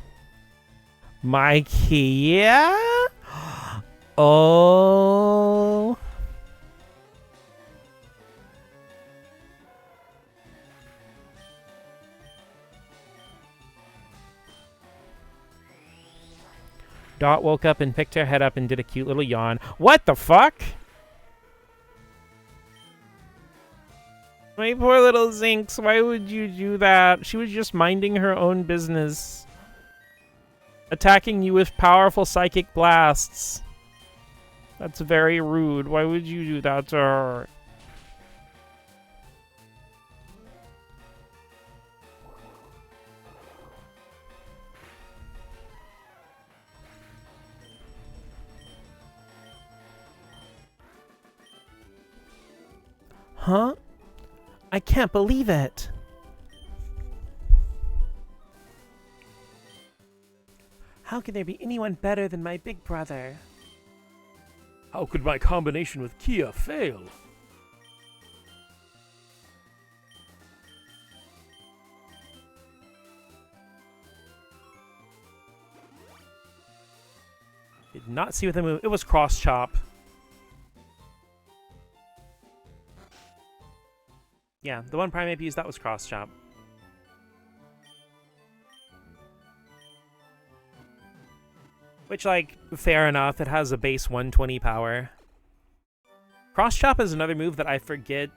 My Kia? Oh. Dot woke up and picked her head up and did a cute little yawn. What the fuck? My poor little Zinx, why would you do that? She was just minding her own business. Attacking you with powerful psychic blasts. That's very rude. Why would you do that to her? Huh? I can't believe it. How could there be anyone better than my big brother? How could my combination with Kia fail? Did not see what the move. It was cross chop. Yeah, the one Primeape used that was cross chop. Which, like, fair enough. It has a base 120 power. Cross chop is another move that I forget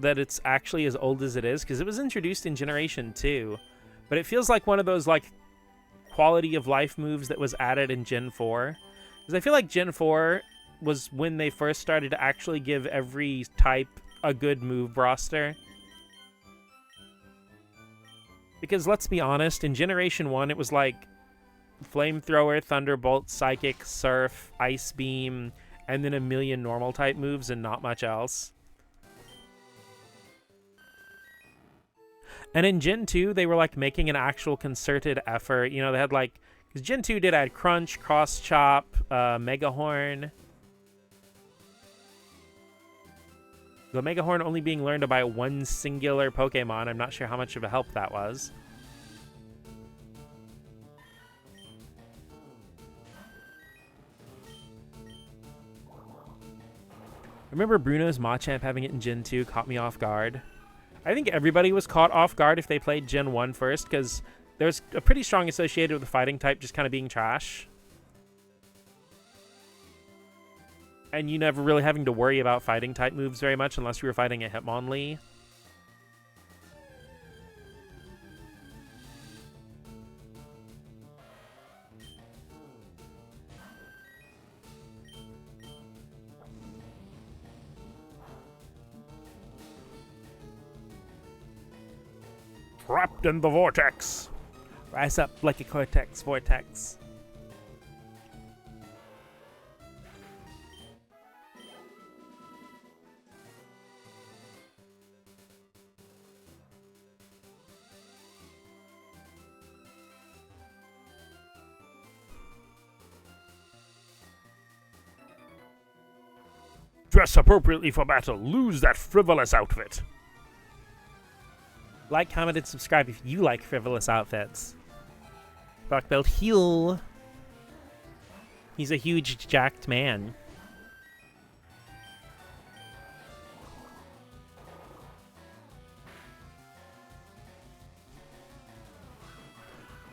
that it's actually as old as it is, because it was introduced in Generation 2. But it feels like one of those, like, quality of life moves that was added in Gen 4. Because I feel like Gen 4 was when they first started to actually give every type a good move roster. Because let's be honest, in Generation 1 it was like Flamethrower, Thunderbolt, Psychic, Surf, Ice Beam, and then a million normal type moves and not much else. And in Gen 2 they were like making an actual concerted effort. You know, they had like, because Gen 2 did add Crunch, Cross Chop, Mega Horn. The Mega Horn only being learned by one singular Pokemon. I'm not sure how much of a help that was. Remember Bruno's Machamp having it in Gen 2 caught me off guard. I think everybody was caught off guard if they played Gen 1 first, because there's a pretty strong associated with the fighting type just kind of being trash. And you never really having to worry about fighting type moves very much unless you were fighting a Hitmonlee. Trapped in the vortex. Rise up like a cortex vortex. Dress appropriately for battle. Lose that frivolous outfit. Like, comment, and subscribe if you like frivolous outfits. Black belt heal. He's a huge jacked man.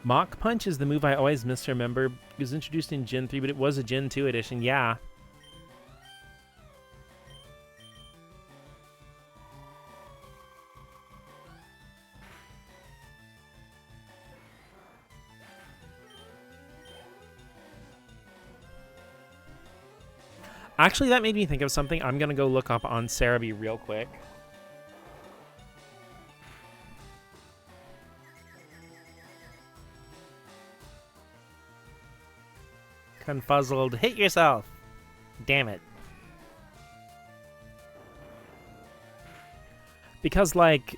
Mach Punch is the move I always misremember. It was introduced in Gen 3, but it was a Gen 2 edition. Yeah. Actually, that made me think of something. I'm going to go look up on Cerebi real quick. Confuzzled. Hit yourself. Damn it. Because, like,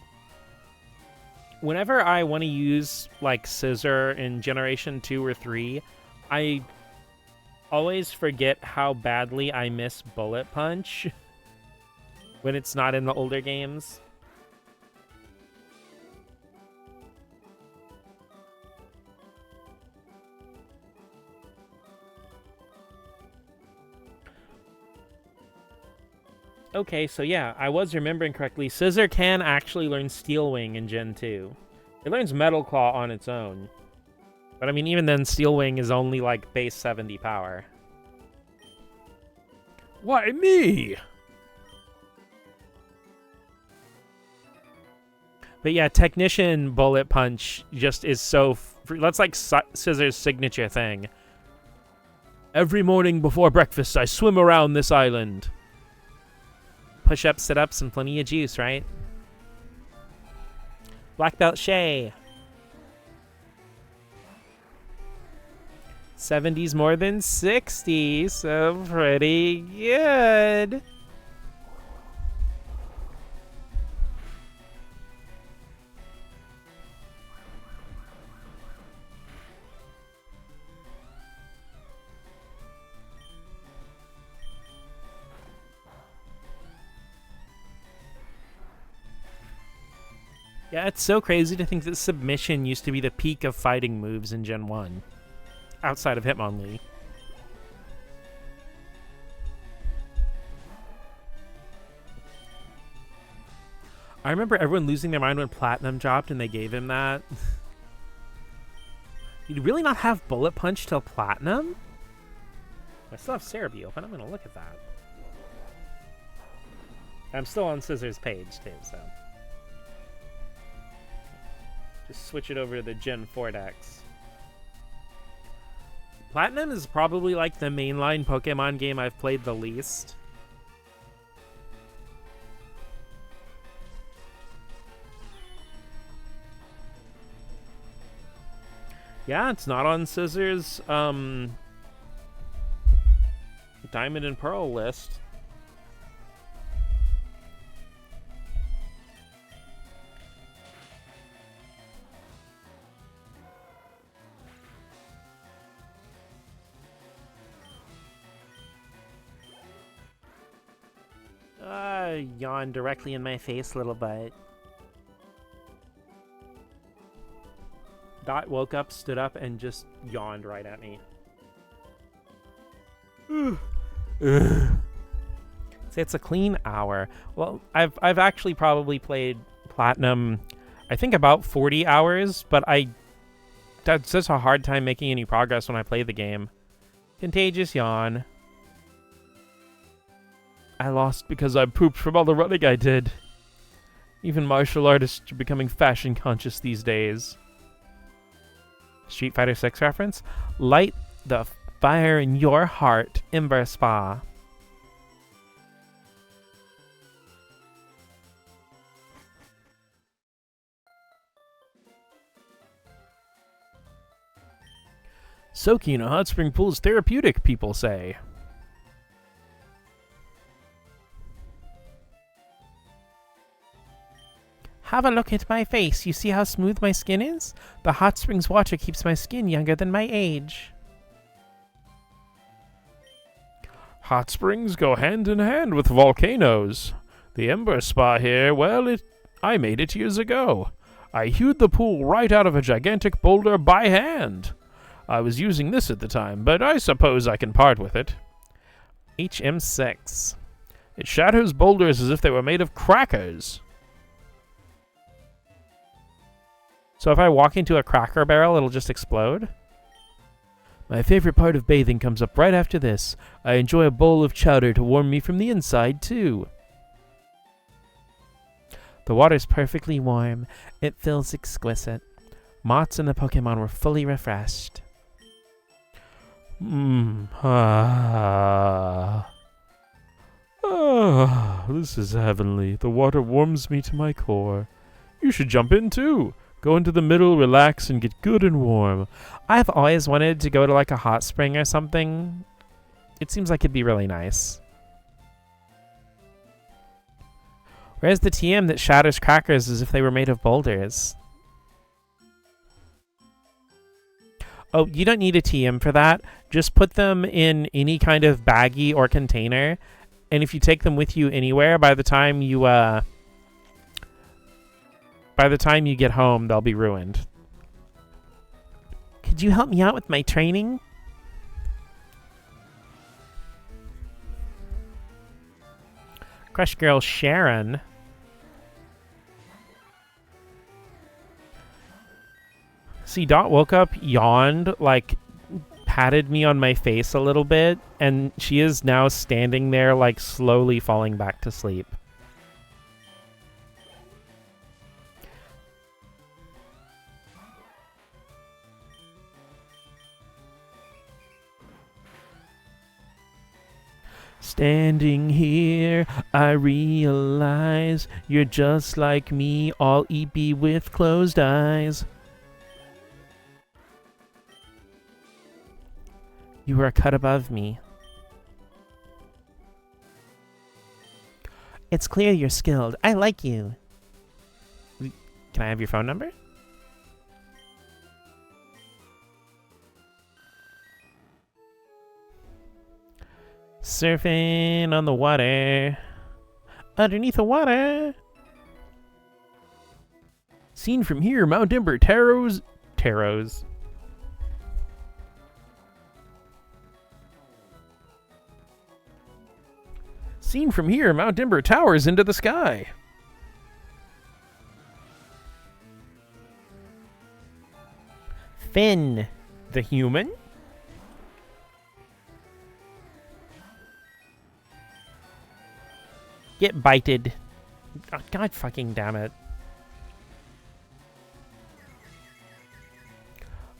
whenever I want to use, like, Scissor in Generation 2 or 3, I always forget how badly I miss Bullet Punch when it's not in the older games. Okay, so yeah, I was remembering correctly. Scissor can actually learn Steel Wing in Gen 2. It learns Metal Claw on its own. But I mean, even then, Steel Wing is only like base 70 power. Why me? But yeah, Technician Bullet Punch just is so... That's like Scissor's signature thing. Every morning before breakfast, I swim around this island. Push-ups, sit-ups, and plenty of juice, right? Black Belt Shay. 70's more than 60, so pretty good. Yeah, it's so crazy to think that submission used to be the peak of fighting moves in Gen 1. Outside of Hitmonlee. I remember everyone losing their mind when Platinum dropped and they gave him that. You'd really not have Bullet Punch till Platinum? I still have Cerebi open. I'm going to look at that. I'm still on Scissor's page, too, so... Just switch it over to the Gen 4 decks. Platinum is probably like the mainline Pokemon game I've played the least. Yeah, it's not on Scissor's Diamond and Pearl list. Yawn directly in my face, little butt. Dot woke up, stood up, and just yawned right at me. Say it's a clean hour. Well, I've actually probably played Platinum, I think about 40 hours, but I had such a hard time making any progress when I play the game. Contagious yawn. I lost because I pooped from all the running I did. Even martial artists are becoming fashion conscious these days. Street Fighter 6 reference? Light the fire in your heart, Ember Spa. Soaking in a hot spring pool is therapeutic, people say. Have a look at my face. You see how smooth my skin is? The hot springs water keeps my skin younger than my age. Hot springs go hand in hand with volcanoes. The Ember Spa here, well, I made it years ago. I hewed the pool right out of a gigantic boulder by hand. I was using this at the time, but I suppose I can part with it. HM6. It shatters boulders as if they were made of crackers. So if I walk into a Cracker Barrel, it'll just explode? My favorite part of bathing comes up right after this. I enjoy a bowl of chowder to warm me from the inside, too. The water's perfectly warm. It feels exquisite. Mots and the Pokemon were fully refreshed. This is heavenly. The water warms me to my core. You should jump in, too. Go into the middle, relax, and get good and warm. I've always wanted to go to like a hot spring or something. It seems like it'd be really nice. Where's the TM that shatters crackers as if they were made of boulders? Oh, you don't need a TM for that. Just put them in any kind of baggie or container. And if you take them with you anywhere, by the time you get home, they'll be ruined. Could you help me out with my training? Crush Girl Sharon. See, Dot woke up, yawned, like, patted me on my face a little bit, and she is now standing there, like, slowly falling back to sleep. Standing here, I realize you're just like me, all EP with closed eyes. You were a cut above me. It's clear you're skilled. I like you. Can I have your phone number? Surfing on the water. Underneath the water. Seen from here, Mount Ember Taro's. Seen from here, Mount Ember towers into the sky. Finn, the human? Get bited. Oh, God fucking damn it.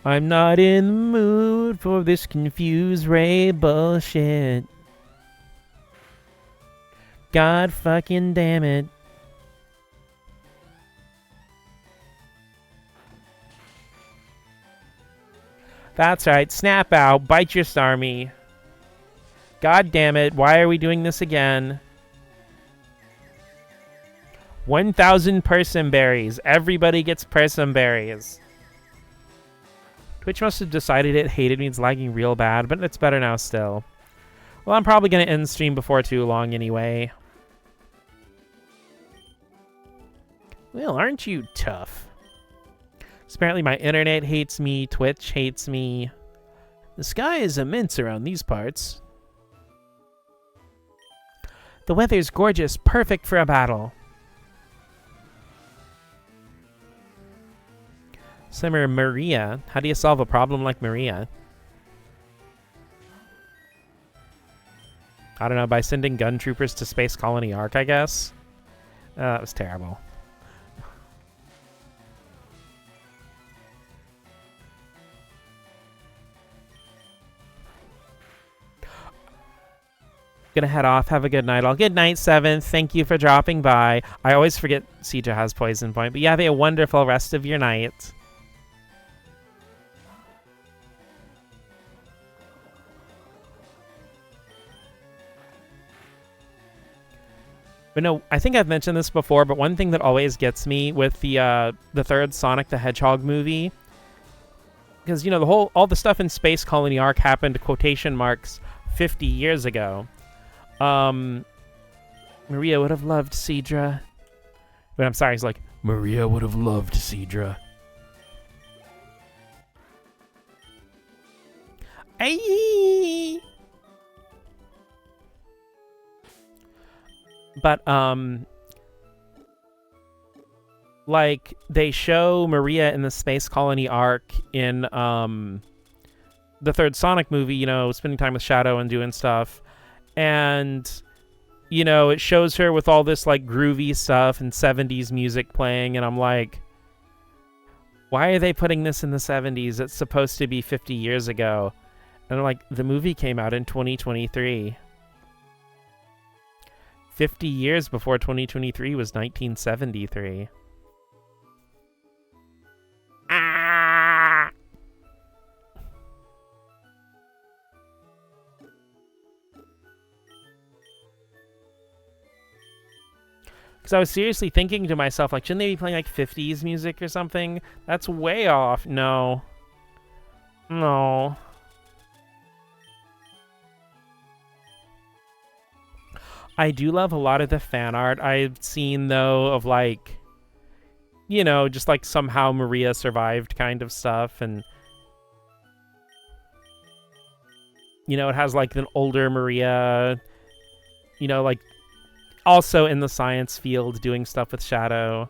I'm not in the mood for this confused Ray bullshit. God fucking damn it. That's right, snap out, bite your Starmie. God damn it, why are we doing this again? 1,000 Persimberries. Everybody gets Persimberries. Twitch must have decided it hated me. It's lagging real bad, but it's better now still. Well, I'm probably going to end stream before too long anyway. Well, aren't you tough? Apparently my internet hates me, Twitch hates me. The sky is immense around these parts. The weather's gorgeous, perfect for a battle. Summer Maria. How do you solve a problem like Maria? I don't know, by sending gun troopers to Space Colony Arc, I guess? That was terrible. Gonna head off. Have a good night all. Good night, 7th. Thank you for dropping by. I always forget Cedra has Poison Point, but you have a wonderful rest of your night. But no, I think I've mentioned this before, but one thing that always gets me with the third Sonic the Hedgehog movie, because, you know, all the stuff in Space Colony Arc happened, quotation marks, 50 years ago. Maria would have loved Cedra. But I'm sorry, he's like, Maria would have loved Cedra. Aye. But, like, they show Maria in the Space Colony arc in, the third Sonic movie, you know, spending time with Shadow and doing stuff. And, you know, it shows her with all this, like, groovy stuff and 70s music playing, and I'm like, why are they putting this in the 70s? It's supposed to be 50 years ago. And I'm like, the movie came out in 2023. 50 years before 2023 was 1973. Ah! Because I was seriously thinking to myself, like, shouldn't they be playing, like, 50s music or something? That's way off. No. No. I do love a lot of the fan art I've seen, though, of, like, you know, just, like, somehow Maria survived kind of stuff. And, you know, it has, like, an older Maria, you know, like, also in the science field doing stuff with Shadow.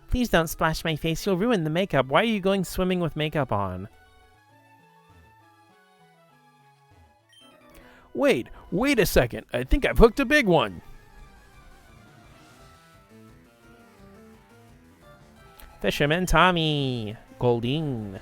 Please don't splash my face. You'll ruin the makeup. Why are you going swimming with makeup on? Wait a second. I think I've hooked a big one. Fisherman Tommy. Golding.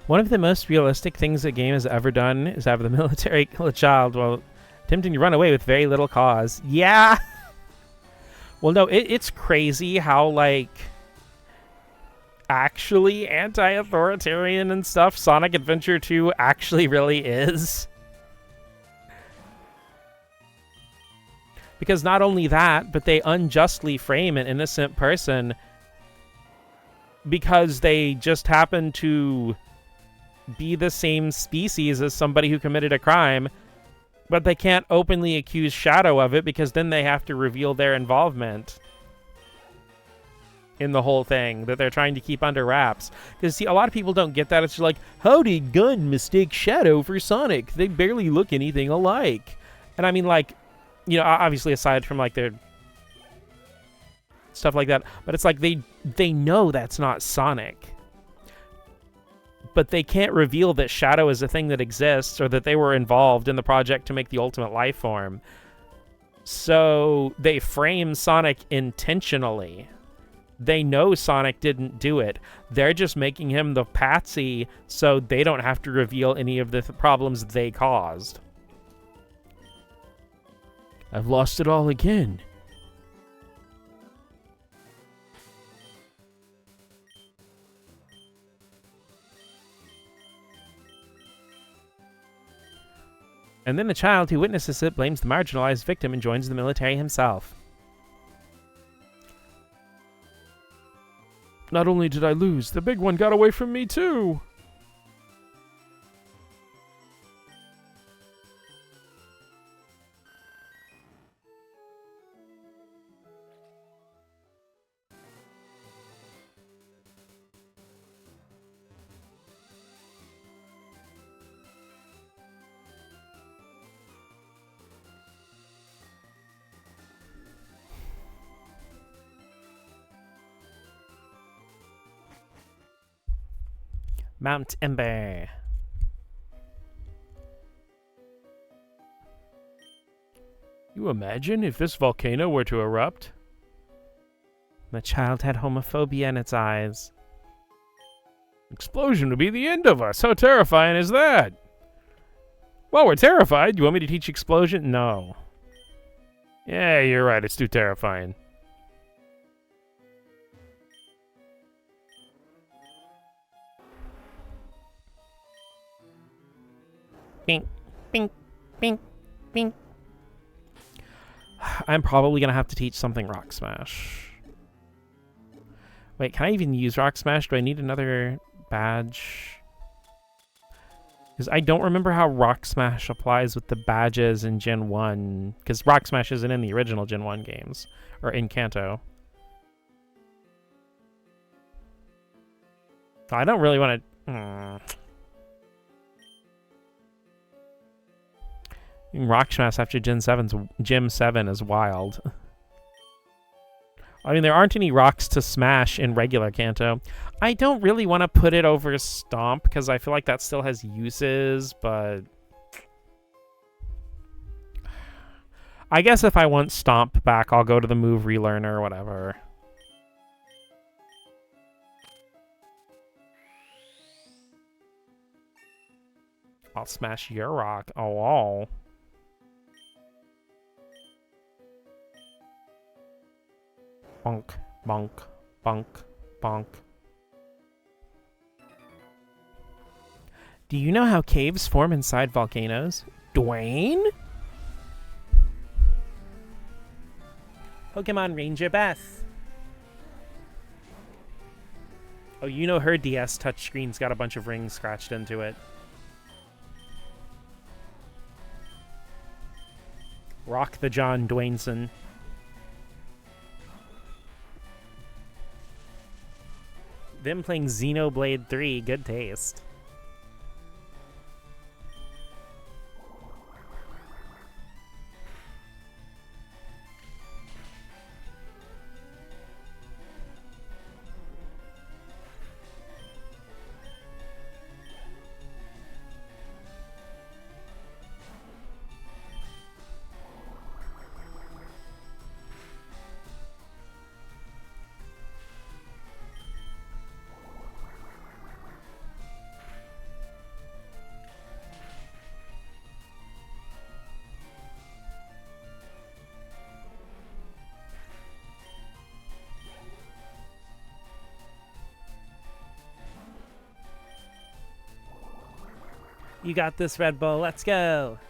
One of the most realistic things a game has ever done is have the military kill a child while attempting to run away with very little cause. Yeah! Well, no, it's crazy how, like, actually anti-authoritarian and stuff Sonic Adventure 2 actually really is. Because not only that, but they unjustly frame an innocent person because they just happen to be the same species as somebody who committed a crime, but they can't openly accuse Shadow of it because then they have to reveal their involvement in the whole thing that they're trying to keep under wraps. Because, see, a lot of people don't get that. It's just like, how did Gun mistake Shadow for Sonic? They barely look anything alike. And I mean, like, you know, obviously aside from, like, their stuff like that, but it's like they know that's not Sonic. But they can't reveal that Shadow is a thing that exists or that they were involved in the project to make the ultimate life form. So they frame Sonic intentionally. They know Sonic didn't do it. They're just making him the patsy so they don't have to reveal any of the problems they caused. I've lost it all again. And then the child who witnesses it blames the marginalized victim and joins the military himself. Not only did I lose, the big one got away from me too. Mount Ember. You imagine if this volcano were to erupt? The child had homophobia in its eyes. Explosion would be the end of us. How terrifying is that? Well, we're terrified. You want me to teach explosion? No. Yeah, you're right. It's too terrifying. Bink, bink, bink, bink. I'm probably gonna have to teach something Rock Smash. Wait, can I even use Rock Smash? Do I need another badge? Because I don't remember how Rock Smash applies with the badges in Gen 1. Because Rock Smash isn't in the original Gen 1 games. Or in Kanto. I don't really want to... Rock Smash after Gen 7 is wild. I mean, there aren't any rocks to smash in regular Kanto. I don't really want to put it over Stomp, because I feel like that still has uses, but... I guess if I want Stomp back, I'll go to the move relearner or whatever. I'll smash your rock. Oh, wow. Bonk, bonk, bonk, bonk. Do you know how caves form inside volcanoes? Dwayne? Pokemon Ranger Beth. Oh, you know her DS touchscreen's got a bunch of rings scratched into it. Rock the John Dwayneson. Them playing Xenoblade 3, good taste. You got this, Red Bull. Let's go.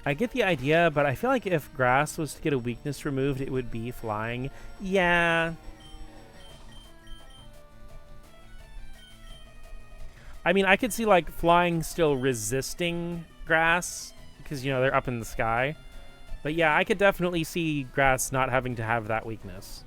I get the idea, but I feel like if grass was to get a weakness removed, it would be flying. Yeah. I mean, I could see, like, flying still resisting grass, because, you know, they're up in the sky. But yeah, I could definitely see grass not having to have that weakness.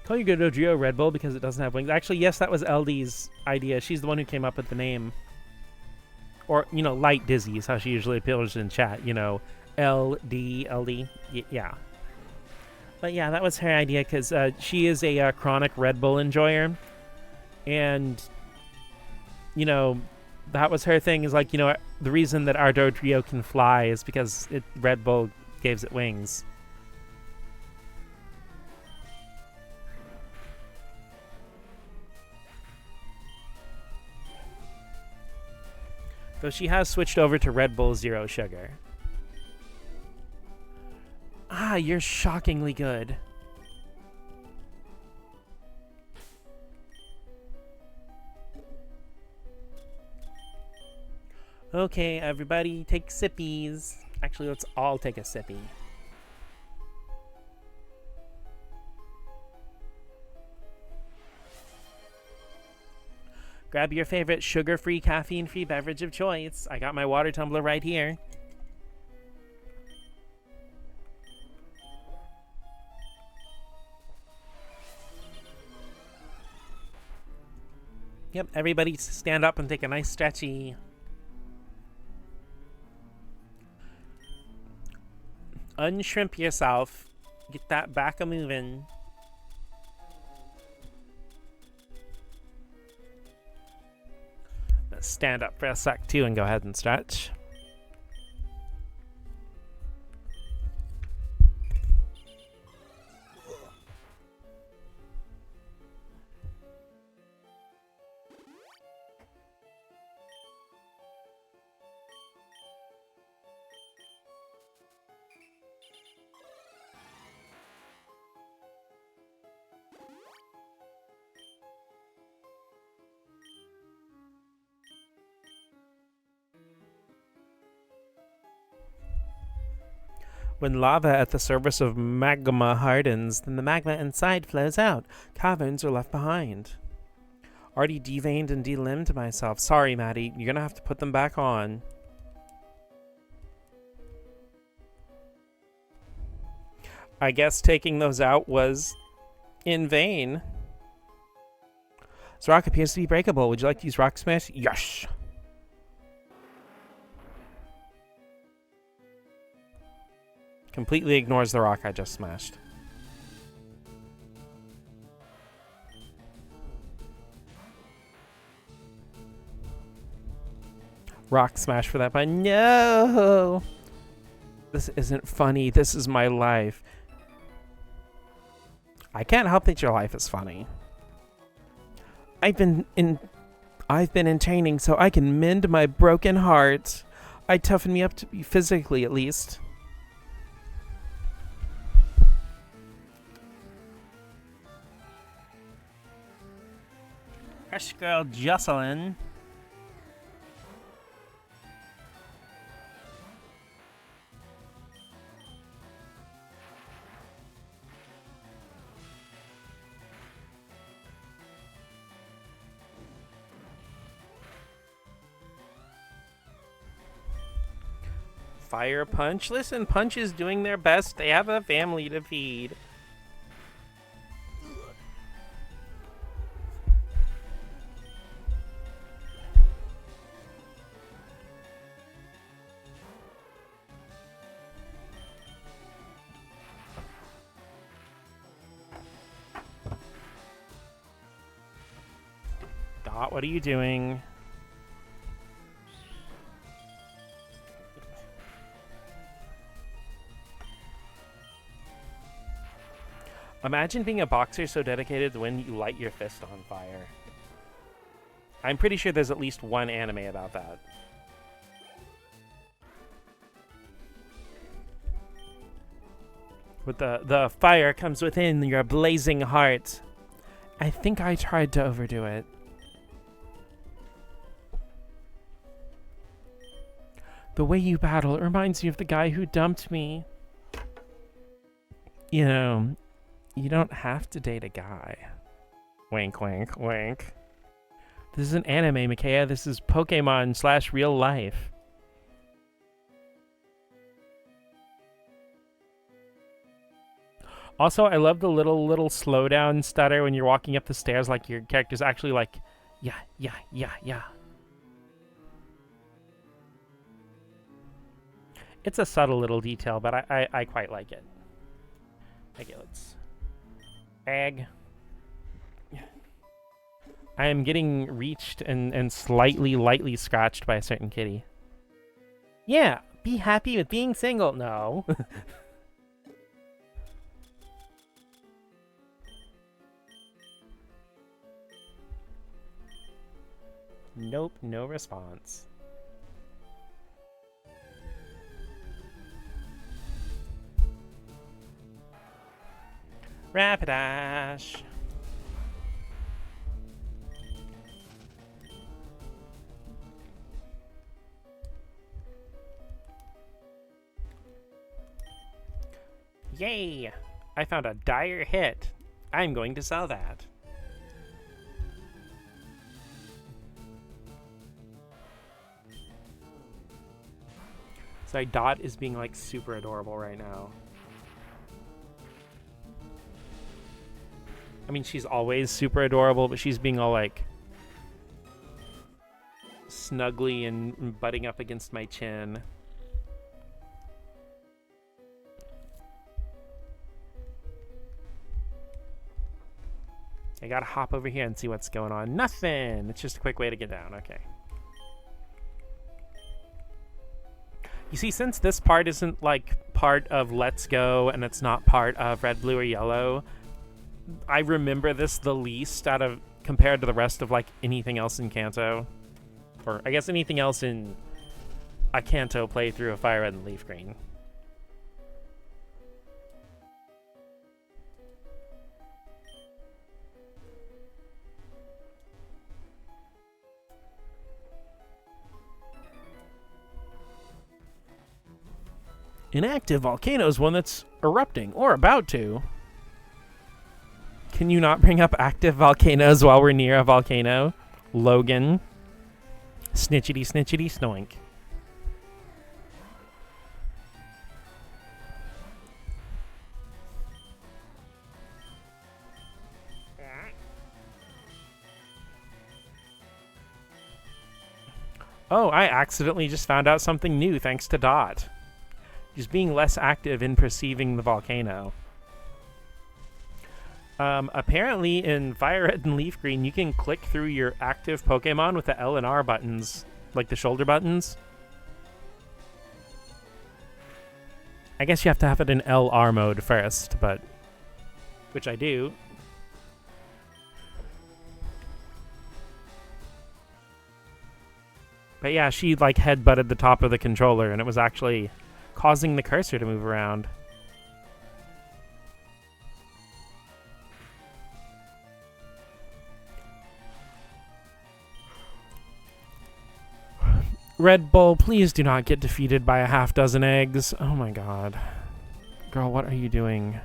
Call you Gododrio Red Bull because it doesn't have wings. Actually, yes, that was LD's idea. She's the one who came up with the name. Or, you know, Light Dizzy is how she usually appears in chat. You know, LD. Yeah. But yeah, that was her idea because she is a chronic Red Bull enjoyer. And, you know, that was her thing is like, you know, the reason that our Dodrio can fly is because Red Bull gives it wings. Though she has switched over to Red Bull Zero Sugar. Ah, you're shockingly good. Okay, everybody, take sippies. Actually, let's all take a sippy. Grab your favorite sugar-free, caffeine-free beverage of choice. I got my water tumbler right here. Yep, everybody stand up and take a nice stretchy. Unshrimp yourself. Get that back a-moving. Stand up for a sec too and go ahead and stretch. When lava at the surface of magma hardens, then the magma inside flows out. Caverns are left behind. Already deveined and delimbed myself. Sorry, Maddie. You're gonna have to put them back on. I guess taking those out was in vain. This rock appears to be breakable. Would you like to use Rock Smash? Yes! Completely ignores the rock I just smashed. Rock Smash for that button. No! This isn't funny. This is my life. I can't help that your life is funny. I've been in training so I can mend my broken heart. I toughen me up to be physically, at least. Fresh girl Jocelyn. Fire Punch. Listen, Punch is doing their best. They have a family to feed. Dot, what are you doing? Imagine being a boxer so dedicated to when you light your fist on fire. I'm pretty sure there's at least one anime about that. With the fire comes within your blazing heart. I think I tried to overdo it. The way you battle, it reminds me of the guy who dumped me. You know, you don't have to date a guy. Wink, wink, wink. This isn't anime, Micaiah. This is Pokemon / real life. Also, I love the little slowdown stutter when you're walking up the stairs, like your character's actually like, yeah, yeah, yeah, yeah. It's a subtle little detail, but I quite like it. Okay, let's... Egg. I am getting reached and lightly scratched by a certain kitty. Yeah, be happy with being single. No. Nope, no response. Rapidash. Yay! I found a dire hit. I'm going to sell that. Sorry, Dot is being like super adorable right now. I mean, she's always super adorable, but she's being all like snuggly and butting up against my chin. I gotta hop over here and see what's going on. Nothing! It's just a quick way to get down. Okay. You see, since this part isn't like part of Let's Go and it's not part of Red, Blue, or Yellow, I remember this the least out of compared to the rest of like anything else in Kanto. Or I guess anything else in a Kanto playthrough of Fire Red and Leaf Green. An active volcano is one that's erupting or about to. Can you not bring up active volcanoes while we're near a volcano? Logan. Snitchity, snitchity, snoink. Oh, I accidentally just found out something new thanks to Dot. Just being less active in perceiving the volcano. Apparently in Fire Red and Leaf Green, you can click through your active Pokemon with the L and R buttons, like the shoulder buttons. I guess you have to have it in LR mode first, but which I do. But yeah, she like headbutted the top of the controller, and it was actually causing the cursor to move around. Red Bull, please do not get defeated by a half dozen eggs. Oh my god. Girl, what are you doing?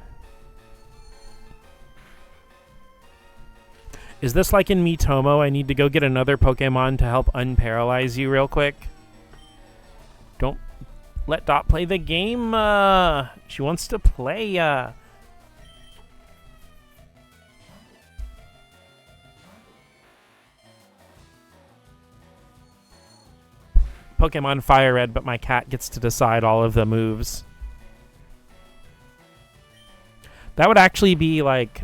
Is this like in Miitomo? I need to go get another Pokemon to help unparalyze you real quick. Don't let Dot play the game. She wants to play. Pokemon Fire Red, but my cat gets to decide all of the moves. That would actually be like...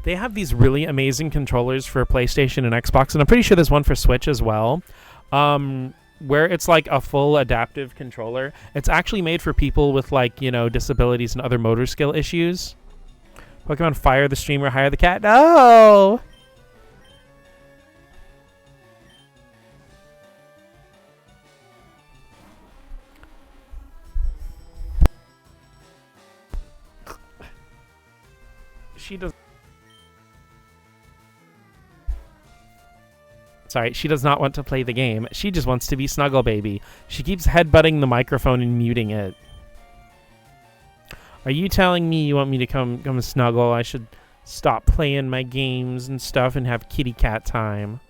They have these really amazing controllers for PlayStation and Xbox, and I'm pretty sure there's one for Switch as well, where it's like a full adaptive controller. It's actually made for people with, like, you know, disabilities and other motor skill issues. Pokemon Fire the streamer, hire the cat. No! She does... Sorry, she does not want to play the game. She just wants to be Snuggle Baby. She keeps headbutting the microphone and muting it. Are you telling me you want me to come snuggle? I should stop playing my games and stuff and have kitty cat time.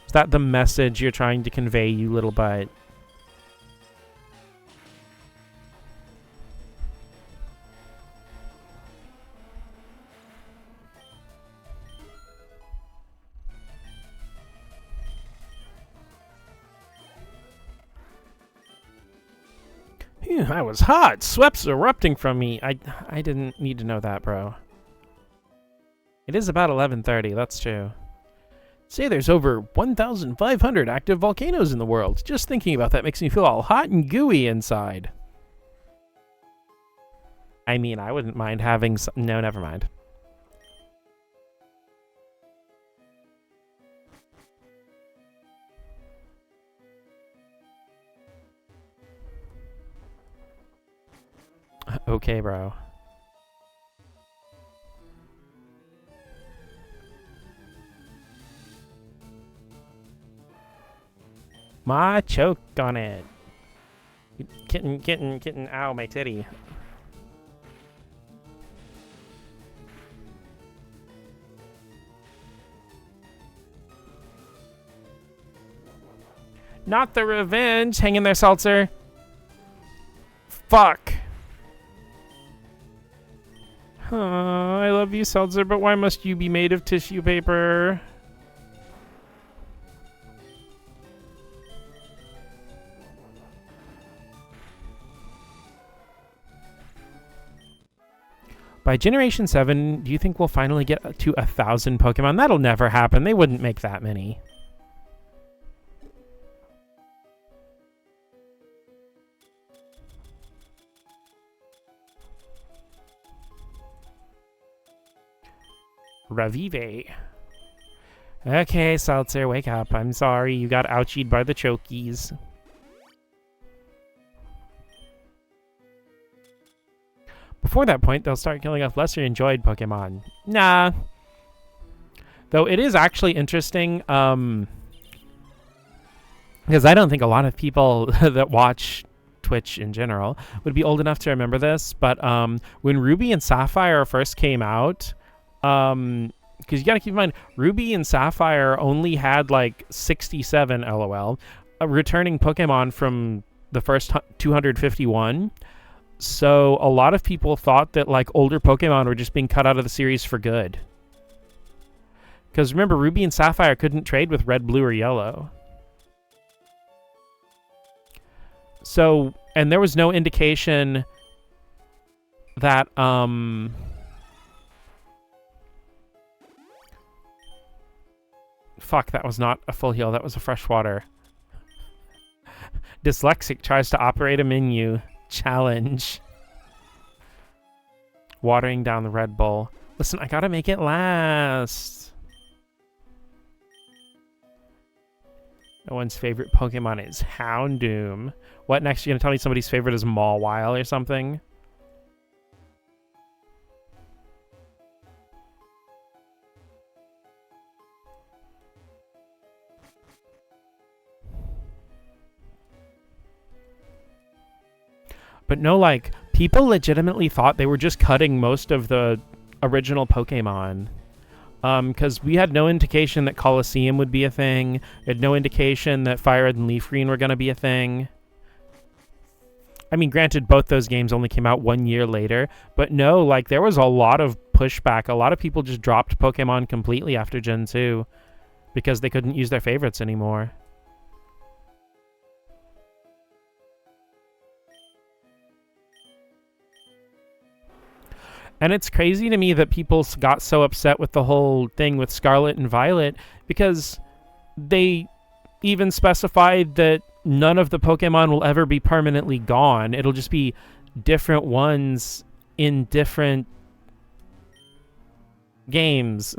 Is that the message you're trying to convey, you little butt? Phew, I was hot. Sweat's erupting from me. I didn't need to know that, bro. It is about 11:30. That's true. Say there's over 1,500 active volcanoes in the world. Just thinking about that makes me feel all hot and gooey inside. I mean, I wouldn't mind having some... No, never mind. Okay, bro. Ma choke on it. Kitten, ow, my titty. Not the revenge. Hang in there, Seltzer. Fuck. I love you, Seltzer, but why must you be made of tissue paper? By Generation 7, do you think we'll finally get to 1,000 Pokemon? That'll never happen. They wouldn't make that many. Ravive. Okay, Seltzer, wake up. I'm sorry, you got ouchied by the chokies. Before that point, they'll start killing off lesser enjoyed Pokemon. Nah. Though it is actually interesting, because I don't think a lot of people that watch Twitch in general would be old enough to remember this, but when Ruby and Sapphire first came out, because you got to keep in mind, Ruby and Sapphire only had like 67 LOL returning Pokemon from the first 251. So a lot of people thought that like older Pokemon were just being cut out of the series for good. Because remember, Ruby and Sapphire couldn't trade with Red, Blue, or Yellow. So, and there was no indication that, fuck, that was not a full heal, that was a freshwater. Dyslexic tries to operate a menu. Challenge. Watering down the Red Bull. Listen, I gotta make it last. No one's favorite Pokemon is Houndoom. What next? You gonna tell me somebody's favorite is Mawile or something? But no, like, people legitimately thought they were just cutting most of the original Pokemon. Because we had no indication that Colosseum would be a thing. We had no indication that Fire Red and Leaf Green were going to be a thing. I mean, granted, both those games only came out 1 year later. But no, like, there was a lot of pushback. A lot of people just dropped Pokemon completely after Gen 2. Because they couldn't use their favorites anymore. And it's crazy to me that people got so upset with the whole thing with Scarlet and Violet because they even specified that none of the Pokemon will ever be permanently gone. It'll just be different ones in different games.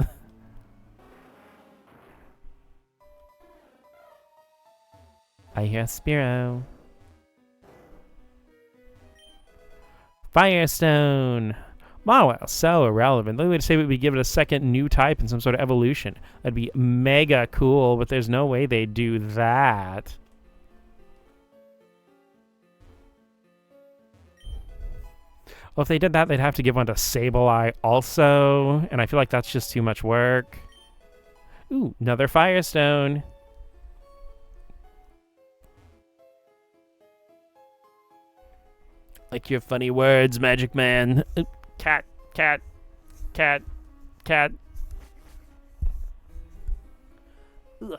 I hear Spearow. Firestone. Mawile, so irrelevant. The only way to save it would be give it a second new type and some sort of evolution. That'd be mega cool, but there's no way they'd do that. Well, if they did that, they'd have to give one to Sableye also, and I feel like that's just too much work. Ooh, another Firestone. Like your funny words, Magic Man. Cat, cat, cat, cat. Ugh.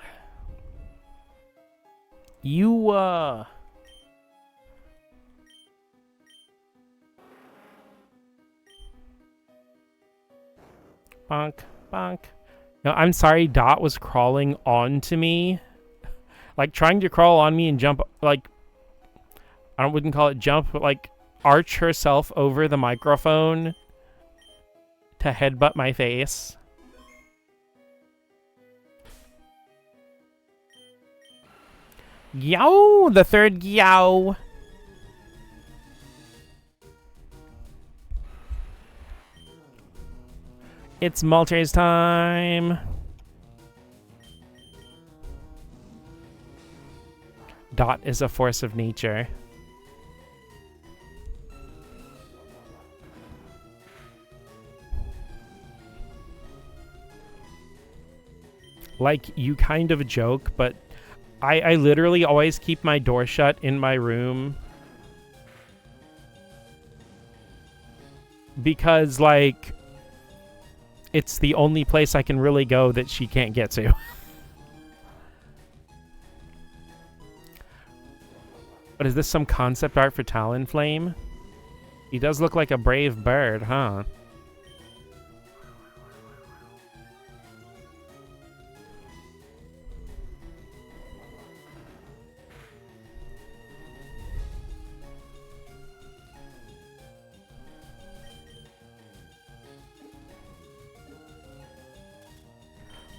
You, bonk, bonk. No, I'm sorry, Dot was crawling onto me. Like, trying to crawl on me and jump, like, I wouldn't call it jump, but, like, arch herself over the microphone to headbutt my face. Yow! The third yow! It's Moltres time! Dot is a force of nature. Like, you kind of joke, but I literally always keep my door shut in my room. Because, like, it's the only place I can really go that she can't get to. But is this some concept art for Talonflame? He does look like a brave bird, huh?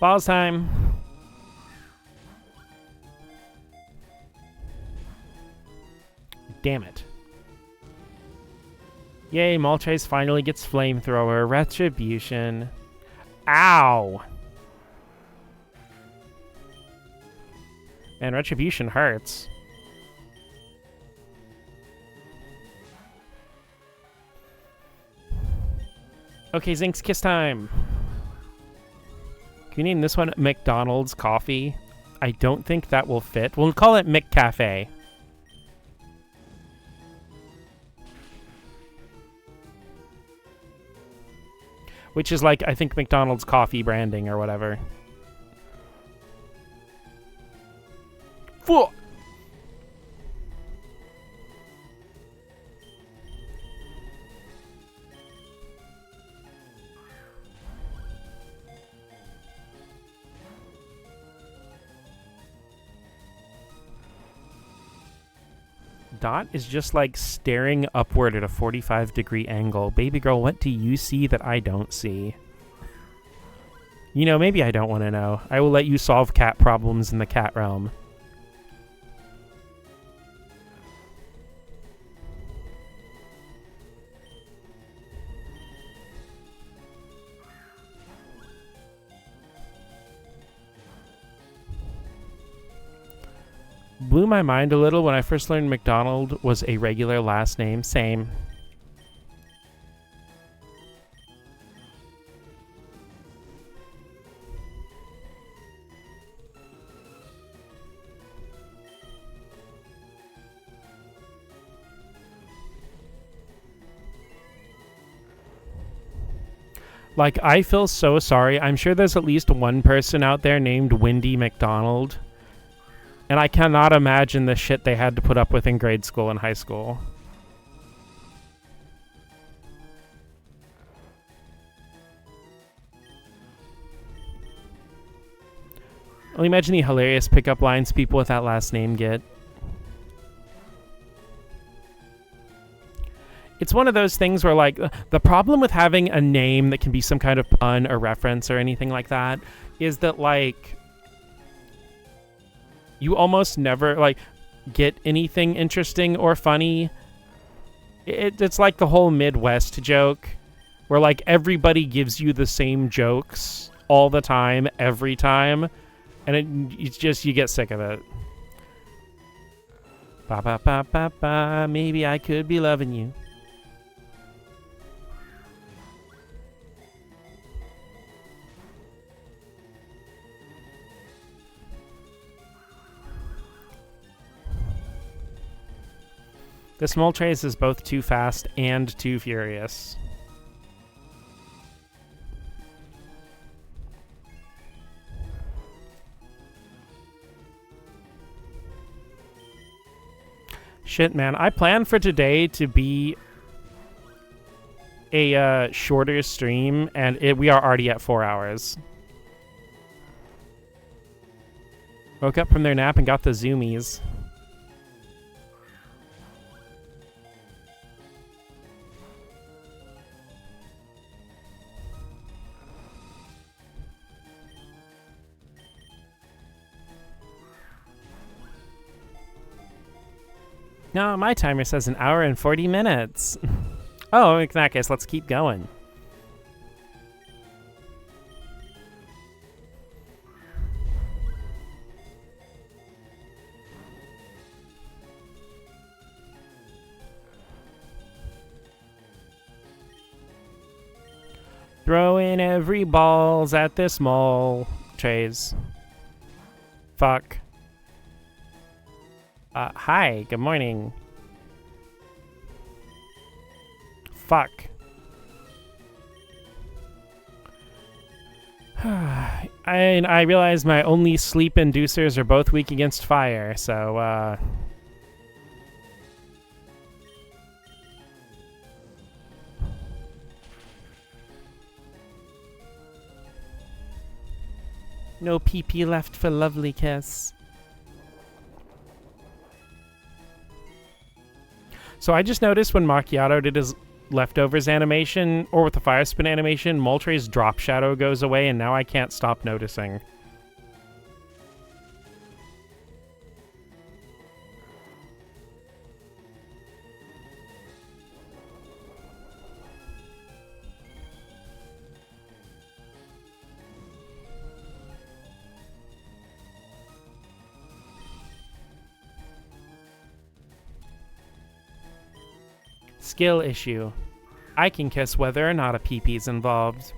Balls time. Damn it. Yay, Moltres finally gets Flamethrower. Retribution. Ow! And retribution hurts. Okay, Zinx, kiss time. Can you name this one McDonald's Coffee? I don't think that will fit. We'll call it McCafe. Which is like, I think, McDonald's coffee branding or whatever. Fuck! Dot is just like staring upward at a 45-degree angle. Baby girl, what do you see that I don't see? You know, maybe I don't want to know. I will let you solve cat problems in the cat realm. Blew my mind a little when I first learned McDonald was a regular last name. Same. Like, I feel so sorry. I'm sure there's at least one person out there named Wendy McDonald. And I cannot imagine the shit they had to put up with in grade school and high school. Only imagine the hilarious pickup lines people with that last name get. It's one of those things where, like, the problem with having a name that can be some kind of pun or reference or anything like that is that, like, you almost never, like, get anything interesting or funny. It's like the whole Midwest joke where, like, everybody gives you the same jokes all the time, every time, and it's just, you get sick of it. Ba ba ba ba ba, maybe I could be loving you. This Moltres is both too fast and too furious. Shit, man. I planned for today to be a shorter stream, and we are already at 4 hours. Woke up from their nap and got the zoomies. No, my timer says 1 hour and 40 minutes. Oh, in that case, let's keep going. Throwing every balls at this mall. Trays. Fuck. Hi, good morning. Fuck. I realize my only sleep inducers are both weak against fire, so, no pee-pee left for lovely kiss. So I just noticed when Macchiato did his leftovers animation, or with the fire spin animation, Moltres' drop shadow goes away, and now I can't stop noticing. Skill issue. I can kiss whether or not a pee-pee's involved.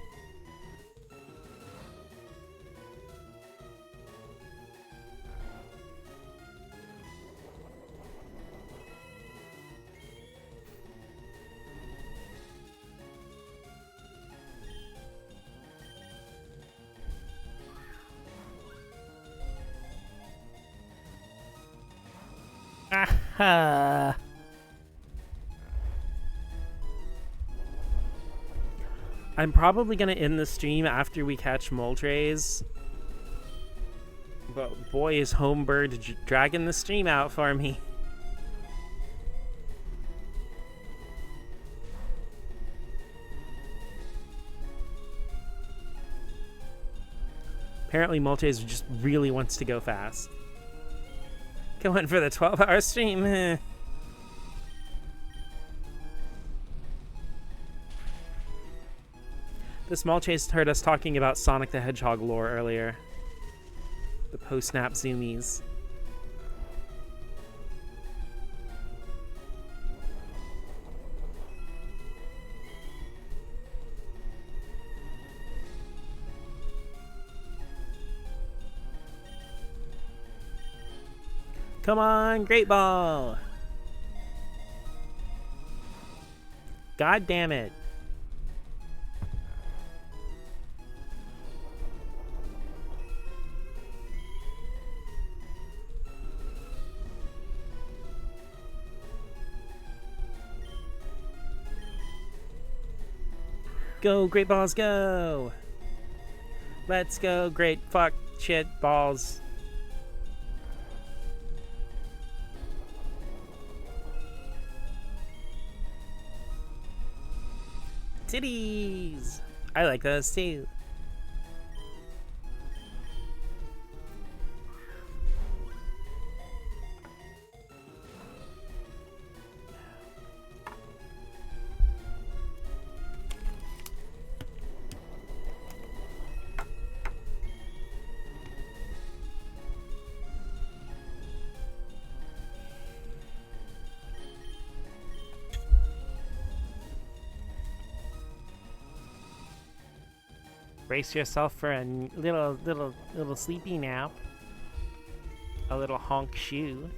Aha! I'm probably gonna end the stream after we catch Moltres. But boy, is Homebird dragging the stream out for me. Apparently Moltres just really wants to go fast. Going for the 12-hour stream. This Moltres heard us talking about Sonic the Hedgehog lore earlier. The post-snap zoomies. Come on, Great Ball! God damn it. Go, Great Balls, go! Let's go, great fuck shit balls. Titties! I like those too. Brace yourself for a little sleepy nap. A little honk shoe.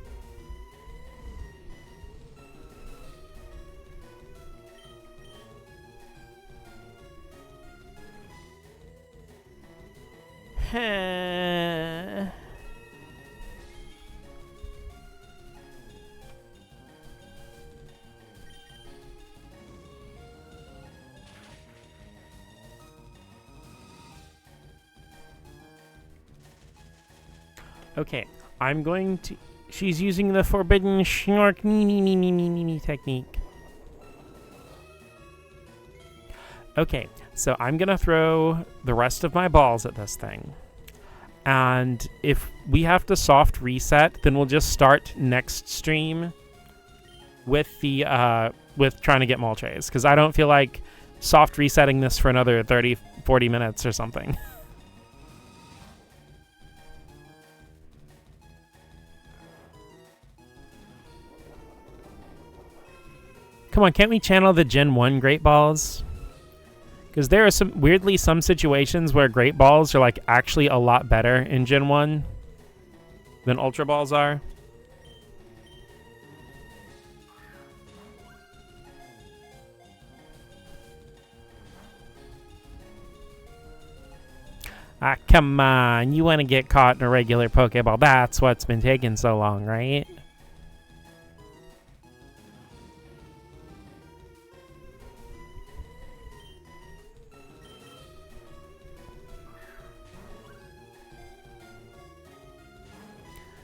Okay, I'm going to... She's using the forbidden schnork technique. Okay, so I'm going to throw the rest of my balls at this thing. And if we have to soft reset, then we'll just start next stream with the with trying to get Moltres, because I don't feel like soft resetting this for another 30-40 minutes or something. Come on, can't we channel the Gen 1 Great Balls? Because there are some situations where Great Balls are like actually a lot better in Gen 1 than Ultra Balls are. Ah, come on. You want to get caught in a regular Pokeball. That's what's been taking so long, right?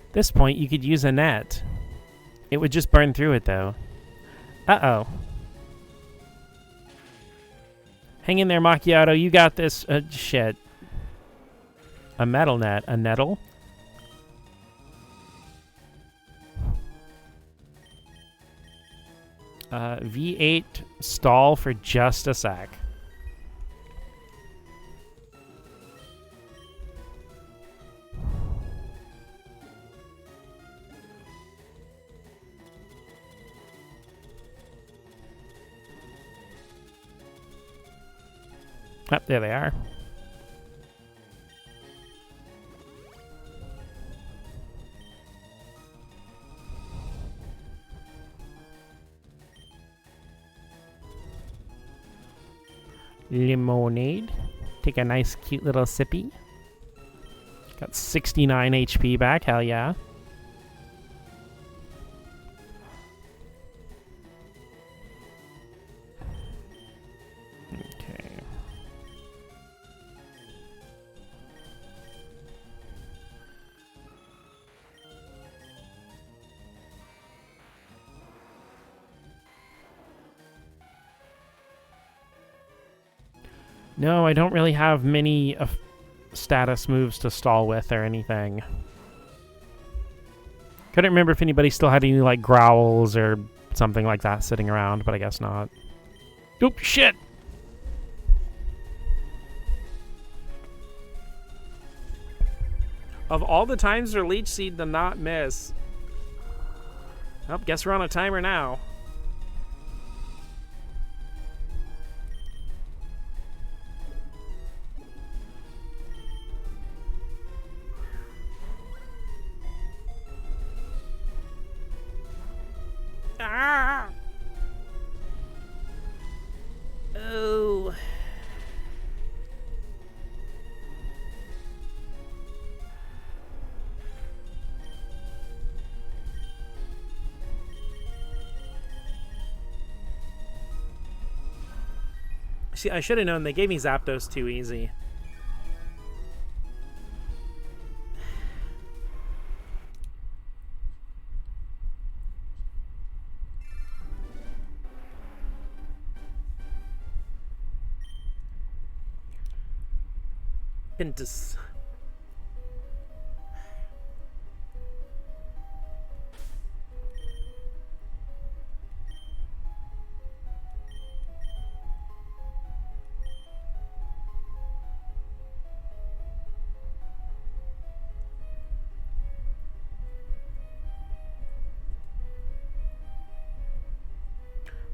At this point, you could use a net. It would just burn through it, though. Uh-oh. Hang in there, Macchiato. You got this. Shit. A metal net. A nettle? V8 stall for just a sec. Oh, there they are. Lemonade. Take a nice, cute little sippy. Got 69 HP back. Hell yeah. Okay. No, I don't really have many status moves to stall with or anything. Couldn't remember if anybody still had any, like, growls or something like that sitting around, but I guess not. Oop, shit! Of all the times for Leech Seed to not miss. Oh, guess we're on a timer now. Ah! Oh. See, I should have known. They gave me Zapdos too easy. Pintus.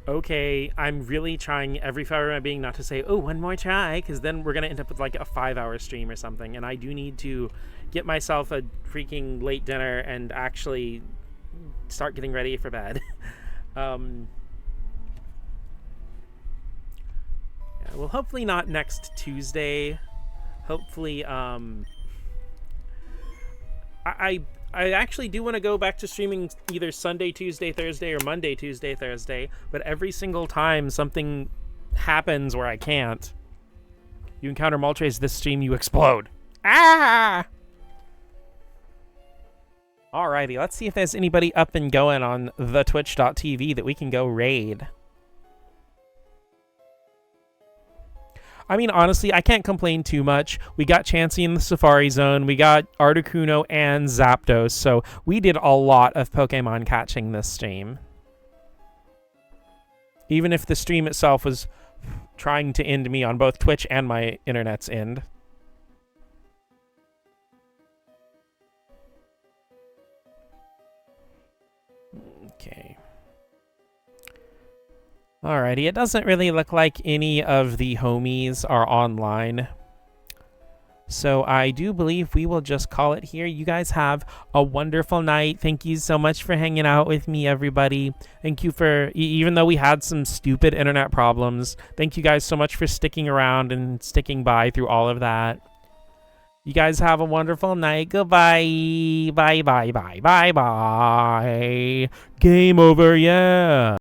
Okay, I'm really trying every fiber of my being not to say, oh, one more try, because then we're going to end up with like a 5-hour stream or something, and I do need to get myself a freaking late dinner and actually start getting ready for bed. Yeah, well, hopefully not next Tuesday. Hopefully, I actually do want to go back to streaming either Sunday, Tuesday, Thursday, or Monday, Tuesday, Thursday, but every single time something happens where I can't. You encounter Moltres this stream, you explode. Ah! Alrighty, let's see if there's anybody up and going on the twitch.tv that we can go raid. I mean, honestly, I can't complain too much. We got Chansey in the Safari Zone, we got Articuno and Zapdos, so we did a lot of Pokemon catching this stream. Even if the stream itself was trying to end me on both Twitch and my internet's end. Okay. Alrighty, it doesn't really look like any of the homies are online. So I do believe we will just call it here. You guys have a wonderful night. Thank you so much for hanging out with me, everybody. Thank you for, even though we had some stupid internet problems, thank you guys so much for sticking around and sticking by through all of that. You guys have a wonderful night. Goodbye. Bye, bye, bye, bye, bye. Game over, yeah.